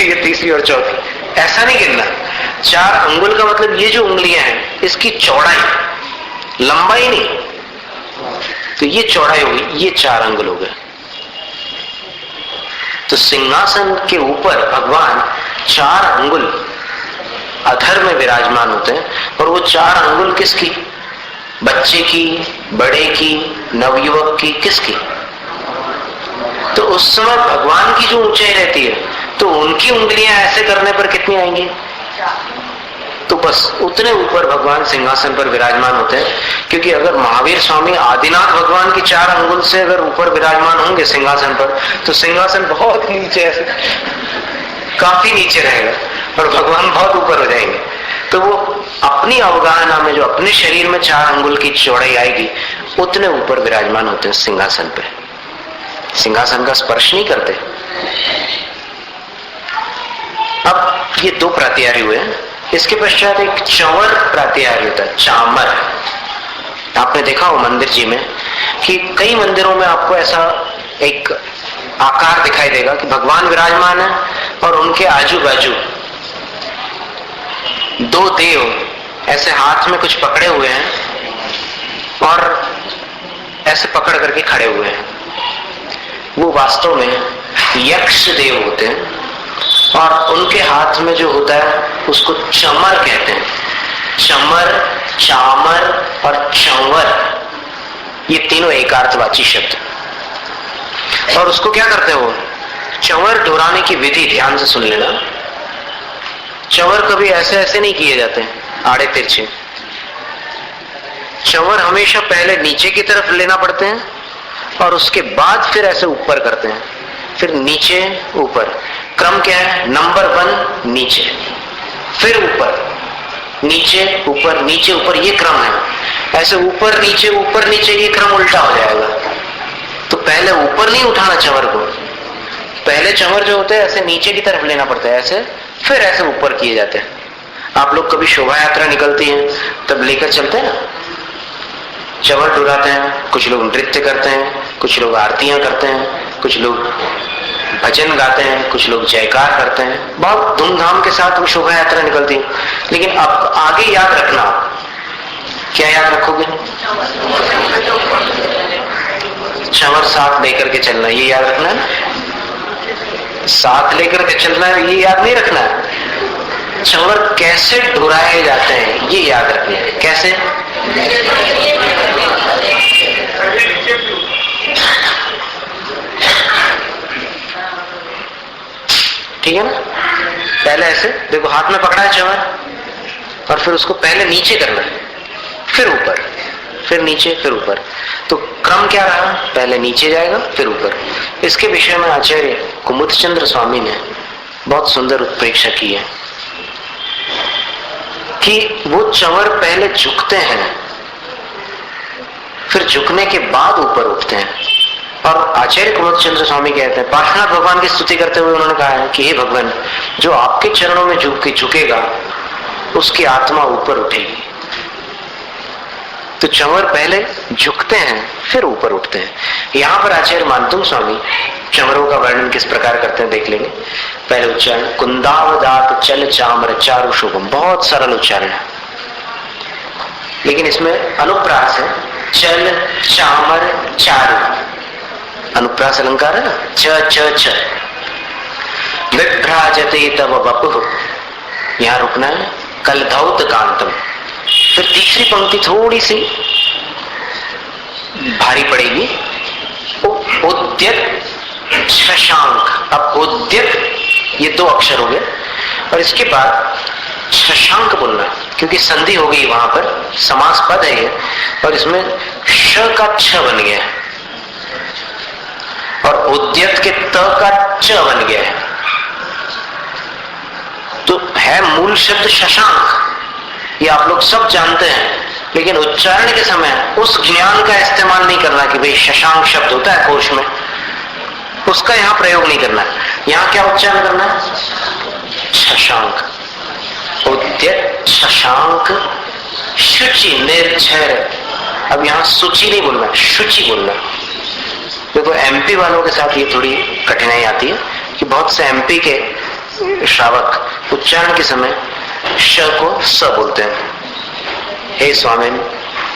ये तीसरी और चौथी, ऐसा नहीं गिनना। 4 अंगुल का मतलब ये जो उंगलियां हैं इसकी चौड़ाई, लंबाई नहीं। तो ये चौड़ाई होगी, ये 4 अंगुल हो गए। तो सिंहासन के ऊपर भगवान 4 अंगुल अधर में विराजमान होते हैं, और वो 4 अंगुल किसकी? बच्चे की, बड़े की, नवयुवक की, किसकी? तो उस समय भगवान की जो ऊंचाई रहती है तो उनकी उंगलियां ऐसे करने पर कितनी आएंगी? तो बस उतने ऊपर भगवान सिंहासन पर विराजमान होते हैं। क्योंकि अगर महावीर स्वामी आदिनाथ भगवान की 4 अंगुल से अगर ऊपर विराजमान होंगे सिंहासन पर, तो सिंहासन बहुत नीचे, ऐसे काफी नीचे रहेगा और भगवान बहुत ऊपर हो जाएंगे। तो वो अपनी अवगाहना में जो अपने शरीर में 4 अंगुल की चौड़ाई आएगी उतने ऊपर विराजमान होते हैं सिंहासन पे। सिंहासन का स्पर्श नहीं करते। अब ये 2 प्रात्यारी हुए। इसके पश्चात एक चंवर प्रात्यारी होता है, चामर। आपने देखा हो मंदिर जी में कि कई मंदिरों में आपको ऐसा एक आकार दिखाई देगा कि भगवान विराजमान है और उनके आजू बाजू 2 देव ऐसे हाथ में कुछ पकड़े हुए हैं और ऐसे पकड़ करके खड़े हुए हैं। वो वास्तव में यक्ष देव होते हैं और उनके हाथ में जो होता है उसको चमर कहते हैं। चमर, चामर और चंवर, ये तीनों एकार्थवाची शब्द। और उसको क्या करते हो, चंवर ढुराने की विधि ध्यान से सुन लेना। चंवर कभी ऐसे ऐसे नहीं किए जाते आड़े तिरछे। चंवर हमेशा पहले नीचे की तरफ लेना पड़ते हैं और उसके बाद फिर ऐसे ऊपर करते हैं, फिर नीचे ऊपर। क्रम क्या है, नंबर 1 नीचे, फिर ऊपर, नीचे ऊपर, नीचे ऊपर, ये क्रम है। ऐसे ऊपर नीचे ये क्रम उल्टा हो जाएगा। तो पहले ऊपर नहीं उठाना चंवर को, पहले चंवर जो होते हैं ऐसे नीचे की तरफ लेना पड़ता है, ऐसे, फिर ऐसे ऊपर किए जाते हैं। आप लोग कभी शोभा यात्रा निकलती है तब लेकर चलते हैं ना, चंवर डुराते हैं, कुछ लोग नृत्य करते हैं, कुछ लोग आरतियां करते हैं, कुछ लोग भजन गाते हैं, कुछ लोग जयकार करते हैं, बहुत धूमधाम के साथ वो शोभा यात्रा निकलती है। लेकिन अब आगे याद रखना, क्या याद रखोगे, चंवर साथ लेकर के चलना, ये याद रखना है। साथ लेकर के चलना है, ये याद नहीं रखना है। चंवर कैसे ढुराए जाते हैं ये याद रखना है। कैसे, ठीक है ना। पहले ऐसे देखो, हाथ में पकड़ा है चंवर और फिर उसको पहले नीचे करना है, फिर ऊपर, फिर नीचे, फिर ऊपर। तो क्रम क्या रहा, पहले नीचे जाएगा फिर ऊपर। इसके विषय में आचार्य कुमुदचंद्र स्वामी ने बहुत सुंदर उत्प्रेक्षा की है कि वो चंवर पहले झुकते हैं, फिर झुकने के बाद ऊपर उठते हैं। और आचार्य कुमुदचंद्र स्वामी कहते हैं, पार्श्वनाथ भगवान की स्तुति करते हुए उन्होंने कहा है कि हे भगवान, जो आपके चरणों में झुकेगा उसकी आत्मा ऊपर उठेगी। तो चंवर पहले झुकते हैं फिर ऊपर उठते हैं। यहां पर आचार्य मानतुंग स्वामी चंवरों का वर्णन किस प्रकार करते हैं देख लेंगे। पहले उच्चारण, कुंदावदात चल चामर चारु शुभम, बहुत सरल उच्चारण है, लेकिन इसमें अनुप्रास है। चल चामर चारु, अनुप्रास अलंकार है ना, च च च। विभ्राजते तव वपुः, यहां रुकना है। कलधौत कांतम, फिर तीसरी पंक्ति थोड़ी सी भारी पड़ेगी। उद्यत शशांक, अब उद्यत ये 2 अक्षर हो गए और इसके बाद शशांक बोलना, क्योंकि संधि हो गई वहां पर, समास पद है ये, और इसमें श का छ बन गया है और उद्यत के त का च बन गया है। तो है मूल शब्द शशांक, ये आप लोग सब जानते हैं, लेकिन उच्चारण के समय उस ज्ञान का इस्तेमाल नहीं करना कि भाई शशांक शब्द होता है कोश में, उसका यहां प्रयोग नहीं करना है। यहां क्या उच्चारण करना है, शशांक, उद्यत शशांक शुचि निर्झर। अब यहां सूची नहीं बोलना, शुचि बोलना। देखो एमपी वालों के साथ ये थोड़ी कठिनाई आती है कि बहुत से एमपी के श्रावक उच्चारण के समय श को स बोलते हैं। हे स्वामी,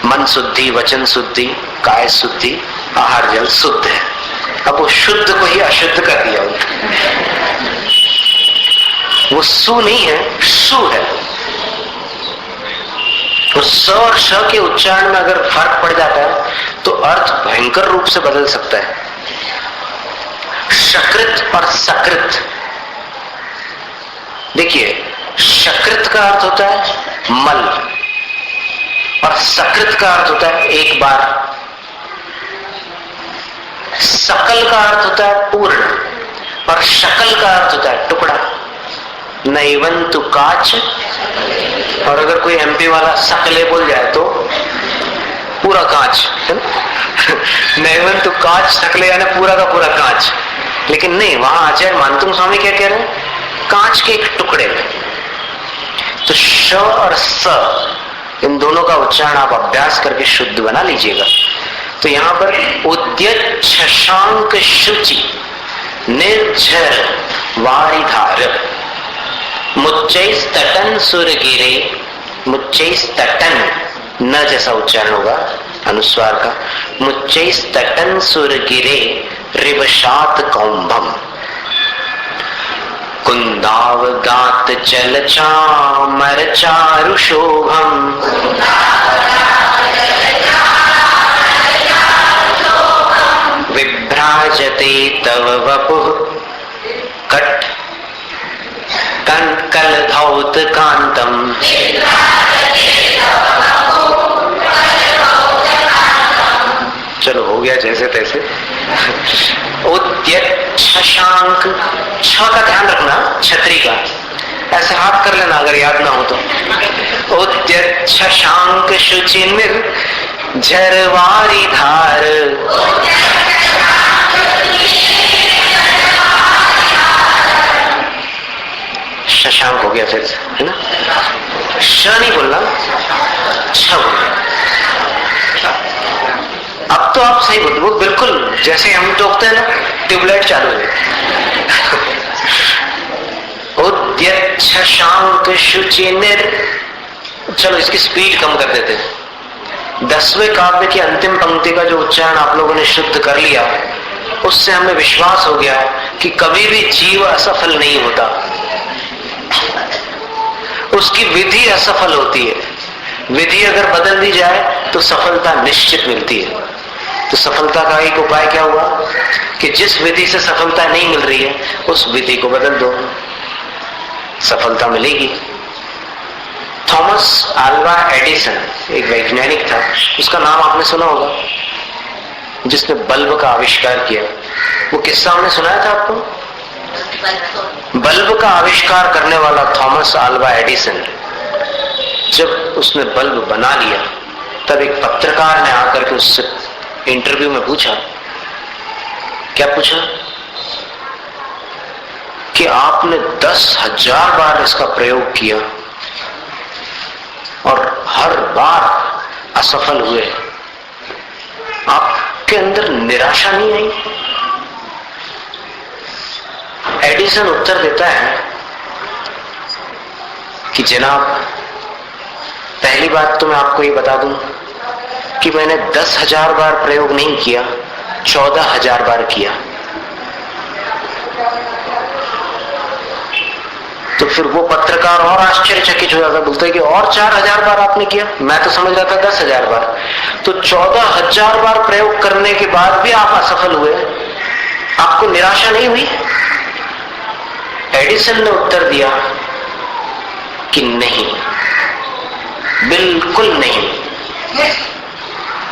मन शुद्धि, वचन शुद्धि, काय शुद्धि, आहार जल शुद्ध है। अब वो शुद्ध को ही अशुद्ध कर दिया, वो सु नहीं है, सु है। तो स और श के उच्चारण में अगर फर्क पड़ जाता है तो अर्थ भयंकर रूप से बदल सकता है। शकृत और सकृत, देखिए शकृत का अर्थ होता है मल और सकृत का अर्थ होता है एक बार। सकल का अर्थ होता है पूर्ण और शकल का अर्थ होता है टुकड़ा। नैवंतु काच, और अगर कोई एमपी वाला सकले बोल जाए तो पूरा कांच है ना। नैवंतु काच सकले यानी पूरा का पूरा कांच, लेकिन नहीं, वहां आचार्य मानतुंग स्वामी क्या कह रहे हैं, कांच के एक टुकड़े। तो श और स, इन दोनों का उच्चारण आप अभ्यास करके शुद्ध बना लीजिएगा। तो यहां पर उद्यत शशांक शुचि निर्झर वारिधार, मुच्चैस तटन सुरगिरे, मुच्चैस तटन न जैसा उच्चारण होगा अनुस्वार का, मुच्चैस तटन सुरगिरे रिवशात कौंभम। कुंदावगात चल चामर चारु शोभम, विभ्राजते तव वपुः कट कंकल धौत कांतम। चलो हो गया जैसे तैसे। उद्यत शशांक, छ का ध्यान रखना, छतरी का ऐसे हाथ कर लेना अगर याद ना हो तो। उद्यत शशांक शुचिनिर झरवारी धार, शशांक हो गया फिर से, है ना? श नहीं बोलना, छ बोलना। अब तो आप सही बोलते, वो बिल्कुल जैसे हम टोकते हैं ना, ट्यूबलाइट चालू है। उद्यत शशांक शुचिनिर, चलो इसकी स्पीड कम कर देते हैं। 10वें काव्य की अंतिम पंक्ति का जो उच्चारण आप लोगों ने शुद्ध कर लिया, उससे हमें विश्वास हो गया कि कभी भी जीव असफल नहीं होता, उसकी विधि असफल होती है। विधि अगर बदल दी जाए तो सफलता निश्चित मिलती है। तो सफलता का एक उपाय क्या हुआ कि जिस विधि से सफलता नहीं मिल रही है उस विधि को बदल दो, सफलता मिलेगी। थॉमस अल्वा एडिसन एक वैज्ञानिक था, उसका नाम आपने सुना होगा, जिसने बल्ब का आविष्कार किया। वो किस्सा हमने सुनाया था आपको। बल्ब का आविष्कार करने वाला थॉमस अल्वा एडिसन, जब उसने बल्ब बना लिया तब एक पत्रकार ने आकर के उससे इंटरव्यू में पूछा, क्या पूछा कि आपने 10,000 बार इसका प्रयोग किया और हर बार असफल हुए, आपके अंदर निराशा नहीं आई? एडिसन उत्तर देता है कि जनाब, पहली बात तो मैं आपको ये बता दूं कि मैंने 10,000 बार प्रयोग नहीं किया, 14,000 बार किया। तो फिर वो पत्रकार और आश्चर्यचकित हो जाता, बोलता है कि और 4,000 बार आपने किया? मैं तो समझ रहा था 10,000 बार। तो 14,000 बार प्रयोग करने के बाद भी आप असफल हुए, आपको निराशा नहीं हुई? एडिसन ने उत्तर दिया कि नहीं, बिल्कुल नहीं,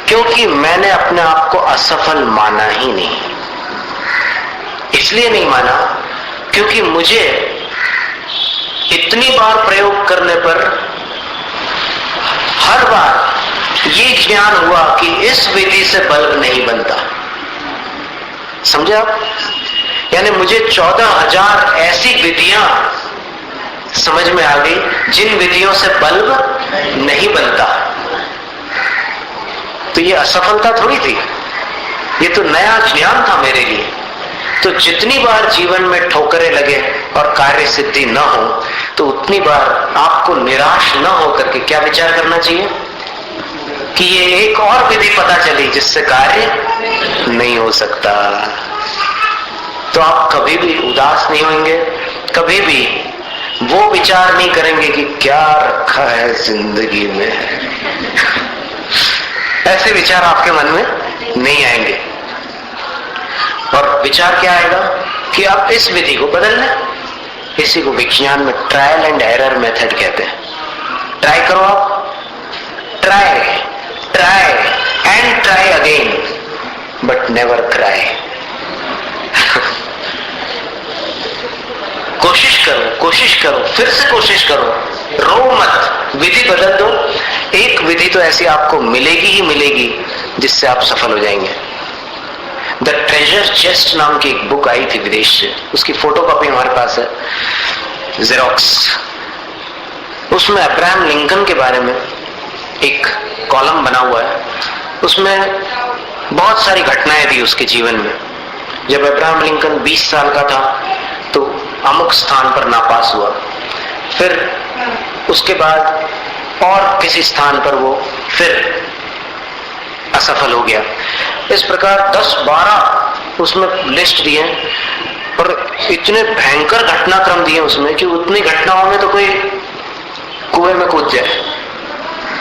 क्योंकि मैंने अपने आप को असफल माना ही नहीं। इसलिए नहीं माना क्योंकि मुझे इतनी बार प्रयोग करने पर हर बार ये ज्ञान हुआ कि इस विधि से बल्ब नहीं बनता। समझे आप? यानी मुझे 14,000 ऐसी विधियां समझ में आ गई जिन विधियों से बल्ब नहीं बनता। तो ये असफलता थोड़ी थी, ये तो नया ज्ञान था मेरे लिए। तो जितनी बार जीवन में ठोकरें लगे और कार्य सिद्धि न हो, तो उतनी बार आपको निराश न होकर के क्या विचार करना चाहिए कि ये एक और विधि पता चली जिससे कार्य नहीं हो सकता। तो आप कभी भी उदास नहीं होंगे, कभी भी वो विचार नहीं करेंगे कि क्या रखा है जिंदगी में। ऐसे विचार आपके मन में नहीं आएंगे। और विचार क्या आएगा कि आप इस विधि को बदल लें। इसी को विज्ञान में ट्रायल एंड एरर मेथड कहते हैं। ट्राई करो आप, try try and try again, but never cry. कोशिश करो, फिर से कोशिश करो, रो मत, विधि बदल दो। एक विधि तो ऐसी आपको मिलेगी ही मिलेगी जिससे आप सफल हो जाएंगे। द ट्रेजर चेस्ट नाम की एक बुक आई थी विदेश से, उसकी फोटोकॉपी हमारे पास है, जेरोक्स। उसमें अब्राहम लिंकन के बारे में एक कॉलम बना हुआ है। उसमें बहुत सारी घटनाएं थी उसके जीवन में। जब अब्राहम लिंकन 20 साल का था तो अमुक स्थान पर नापास हुआ, फिर उसके बाद और किसी स्थान पर वो फिर असफल हो गया। इस प्रकार 10-12 उसमें लिस्ट दिए। और इतने भयंकर घटनाक्रम दिए उसमें कि उतनी घटनाओं में तो कोई कुएं में कूद जाए,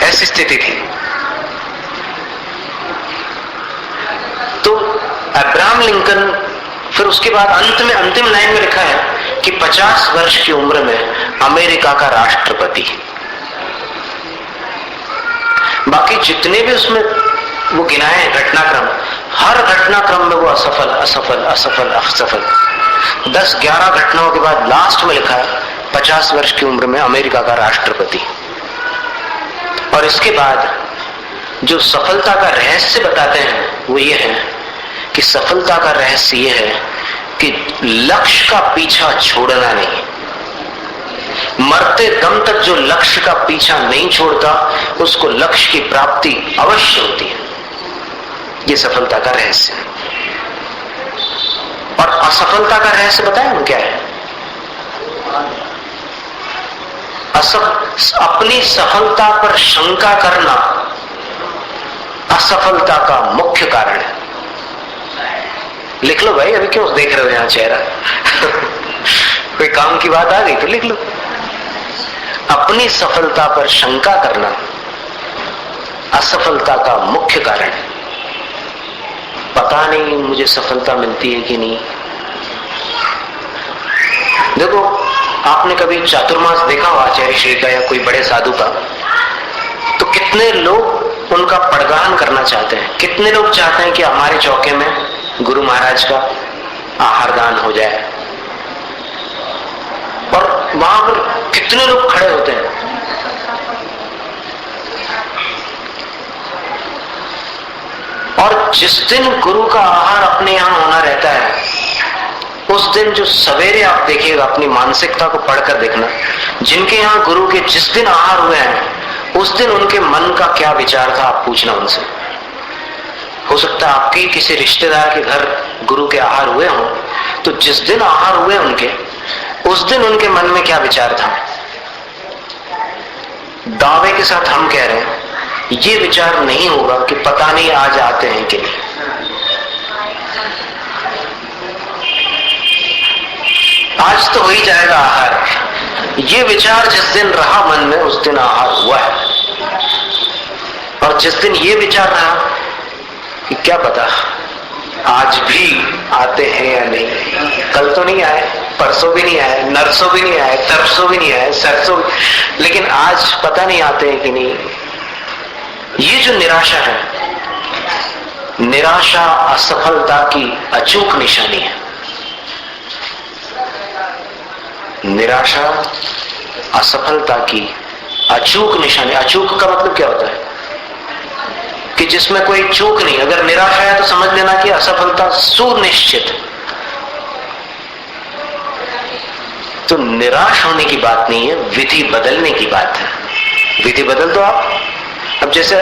ऐसी स्थिति थी। तो अब्राहम लिंकन, फिर उसके बाद अंत में अंतिम लाइन में लिखा है कि 50 वर्ष की उम्र में अमेरिका का राष्ट्रपति। बाकी जितने भी उसमें वो गिनाए हैं घटनाक्रम, हर घटनाक्रम में वो असफल असफल असफल असफल। 10-11 घटनाओं के बाद लास्ट में लिखा है 50 वर्ष की उम्र में अमेरिका का राष्ट्रपति। और इसके बाद जो सफलता का रहस्य बताते हैं वो ये है कि सफलता का रहस्य ये है कि लक्ष्य का पीछा छोड़ना नहीं। मरते दम तक जो लक्ष्य का पीछा नहीं छोड़ता उसको लक्ष्य की प्राप्ति अवश्य होती है। ये सफलता का रहस्य है। और असफलता का रहस्य बताएं हम क्या है? अपनी सफलता पर शंका करना असफलता का मुख्य कारण है। लिख लो भाई, अभी क्यों देख रहे हो यहां चेहरा? कोई काम की बात आ गई तो लिख लो। अपनी सफलता पर शंका करना असफलता का मुख्य कारण है। पता नहीं मुझे सफलता मिलती है कि नहीं। देखो, आपने कभी चातुर्मास देखा हो आचार्य श्री का या कोई बड़े साधु का, तो कितने लोग उनका पड़गान करना चाहते हैं। कितने लोग चाहते हैं कि हमारे चौके में गुरु महाराज का आहार दान हो जाए, और वहां पर कितने लोग खड़े होते हैं। और जिस दिन गुरु का आहार अपने यहां होना रहता है, उस दिन जो सवेरे आप देखिएगा, अपनी मानसिकता को पढ़कर देखना, जिनके यहां गुरु के जिस दिन आहार हुए हैं उस दिन उनके मन का क्या विचार था, आप पूछना उनसे। हो सकता है आपके किसी रिश्तेदार के घर गुरु के आहार हुए हों, तो जिस दिन आहार हुए उनके, उस दिन उनके मन में क्या विचार था। दावे के साथ हम कह रहे हैं ये विचार नहीं होगा कि पता नहीं आज आते हैं कि नहीं। आज तो हो ही जाएगा आहार। ये विचार जिस दिन रहा मन में, उस दिन आहार हुआ है। और जिस दिन ये विचार रहा कि क्या पता आज भी आते हैं या नहीं, कल तो नहीं आए, परसों भी नहीं आए, नरसों भी नहीं आए, तरसों भी नहीं आए, सरसों, लेकिन आज पता नहीं आते हैं कि नहीं। ये जो निराशा है, निराशा असफलता की अचूक निशानी है। निराशा असफलता की अचूक निशानी। अचूक का मतलब क्या होता है? कि जिसमें कोई चूक नहीं। अगर निराशा है तो समझ लेना कि असफलता सुनिश्चित। तो निराश होने की बात नहीं है, विधि बदलने की बात है। विधि बदल दो आप। अब जैसे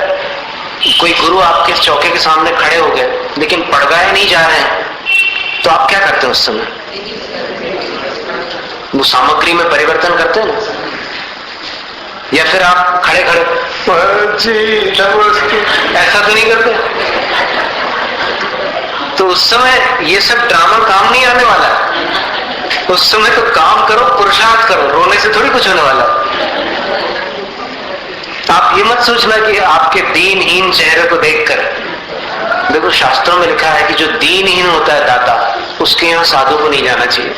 कोई गुरु आपके चौके के सामने खड़े हो गए लेकिन पड़गाए नहीं जा रहे हैं, तो आप क्या करते हैं उस समय? वो सामग्री में परिवर्तन करते हैं ना। या फिर आप खड़े खड़े ऐसा तो नहीं करते। तो उस समय ये सब ड्रामा काम नहीं आने वाला है। उस समय तो काम करो, पुरुषार्थ करो, रोने से थोड़ी कुछ होने वाला है। आप ये मत सोचना कि आपके दीनहीन चेहरे को देखकर, देखो शास्त्रों में लिखा है कि जो दीनहीन होता है दाता, उसके यहाँ साधु को नहीं जाना चाहिए।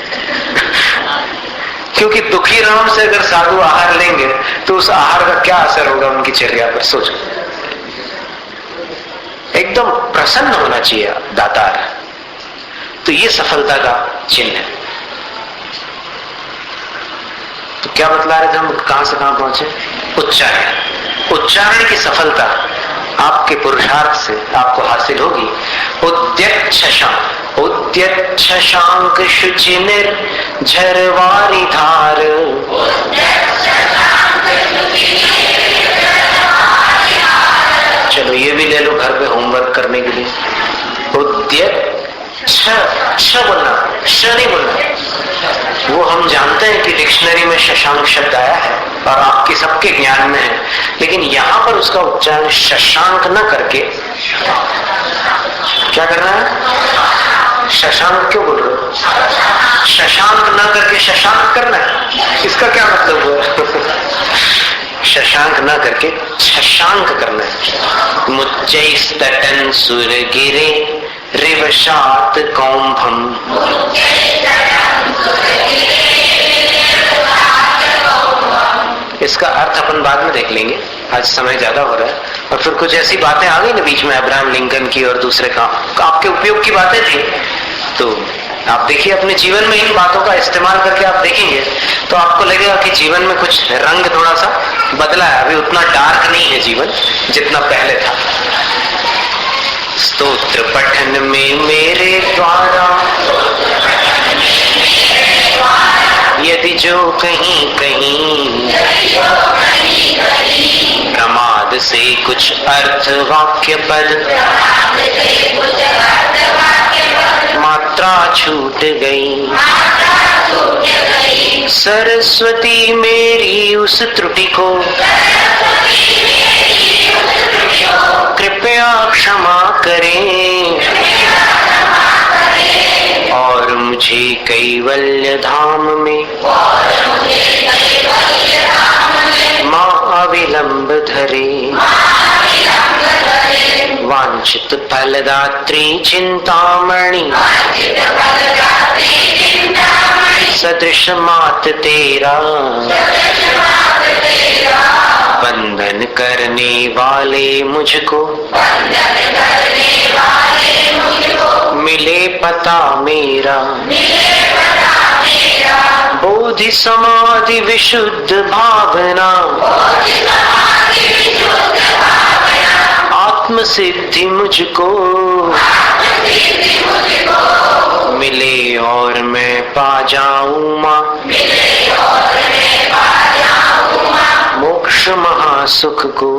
क्योंकि दुखी राम से अगर साधु आहार लेंगे तो उस आहार का क्या असर होगा उनकी चर्या पर, सोचो। एकदम प्रसन्न होना चाहिए दातार। तो ये सफलता का चिन्ह है। तो क्या बतला रहे थे हम, कहां से कहां पहुंचे? उच्चारण। उच्चारण की सफलता आपके पुरुषार्थ से आपको हासिल होगी। उद्यच्छशांक शुचि निर्झरवारी धार, चलो ये भी ले लो घर पे होमवर्क करने के लिए। छ बोलना, श नहीं बोलना। वो हम जानते हैं कि डिक्शनरी में शशांक शब्द आया है और आपके सबके ज्ञान में है, लेकिन यहां पर उसका उच्चारण शशांक न करके क्या करना है? शशांक क्यों बोल रहे हो? शशांक न करके शशांक करना है, इसका क्या मतलब हुआ? शशांक न करके शशांक करना है। मुच्चैस्तटन सुर गिरे रिवशात कौम्भम। इसका अर्थ अपन बाद में देख लेंगे, आज समय ज्यादा हो रहा है। और फिर कुछ ऐसी बातें आ गई ना बीच में, अब्राहम लिंकन की और दूसरे का आपके उपयोग की बातें थी, तो आप देखिए अपने जीवन में इन बातों का इस्तेमाल करके आप देखेंगे तो आपको लगेगा कि जीवन में कुछ रंग थोड़ा सा बदला है। अभी उतना डार्क नहीं है जीवन जितना पहले था। स्तोत्र पठन में मेरे द्वारा यदि जो कहीं कहीं प्रमाद से कुछ अर्थ वाक्य पद मात्रा छूट गई, सरस्वती मेरी उस त्रुटि को कृपया क्षमा करें और मुझे कैवल्य धाम में मां अविलंब धरे। वांछित फलदात्री चिंतामणि सदृश मात तेरा, बंधन करने वाले मुझको मिले पता मेरा। बोधि समाधि विशुद्ध भावना आत्म सिद्धि मुझको मिले और मैं पा जाऊं मां मोक्ष महासुख को।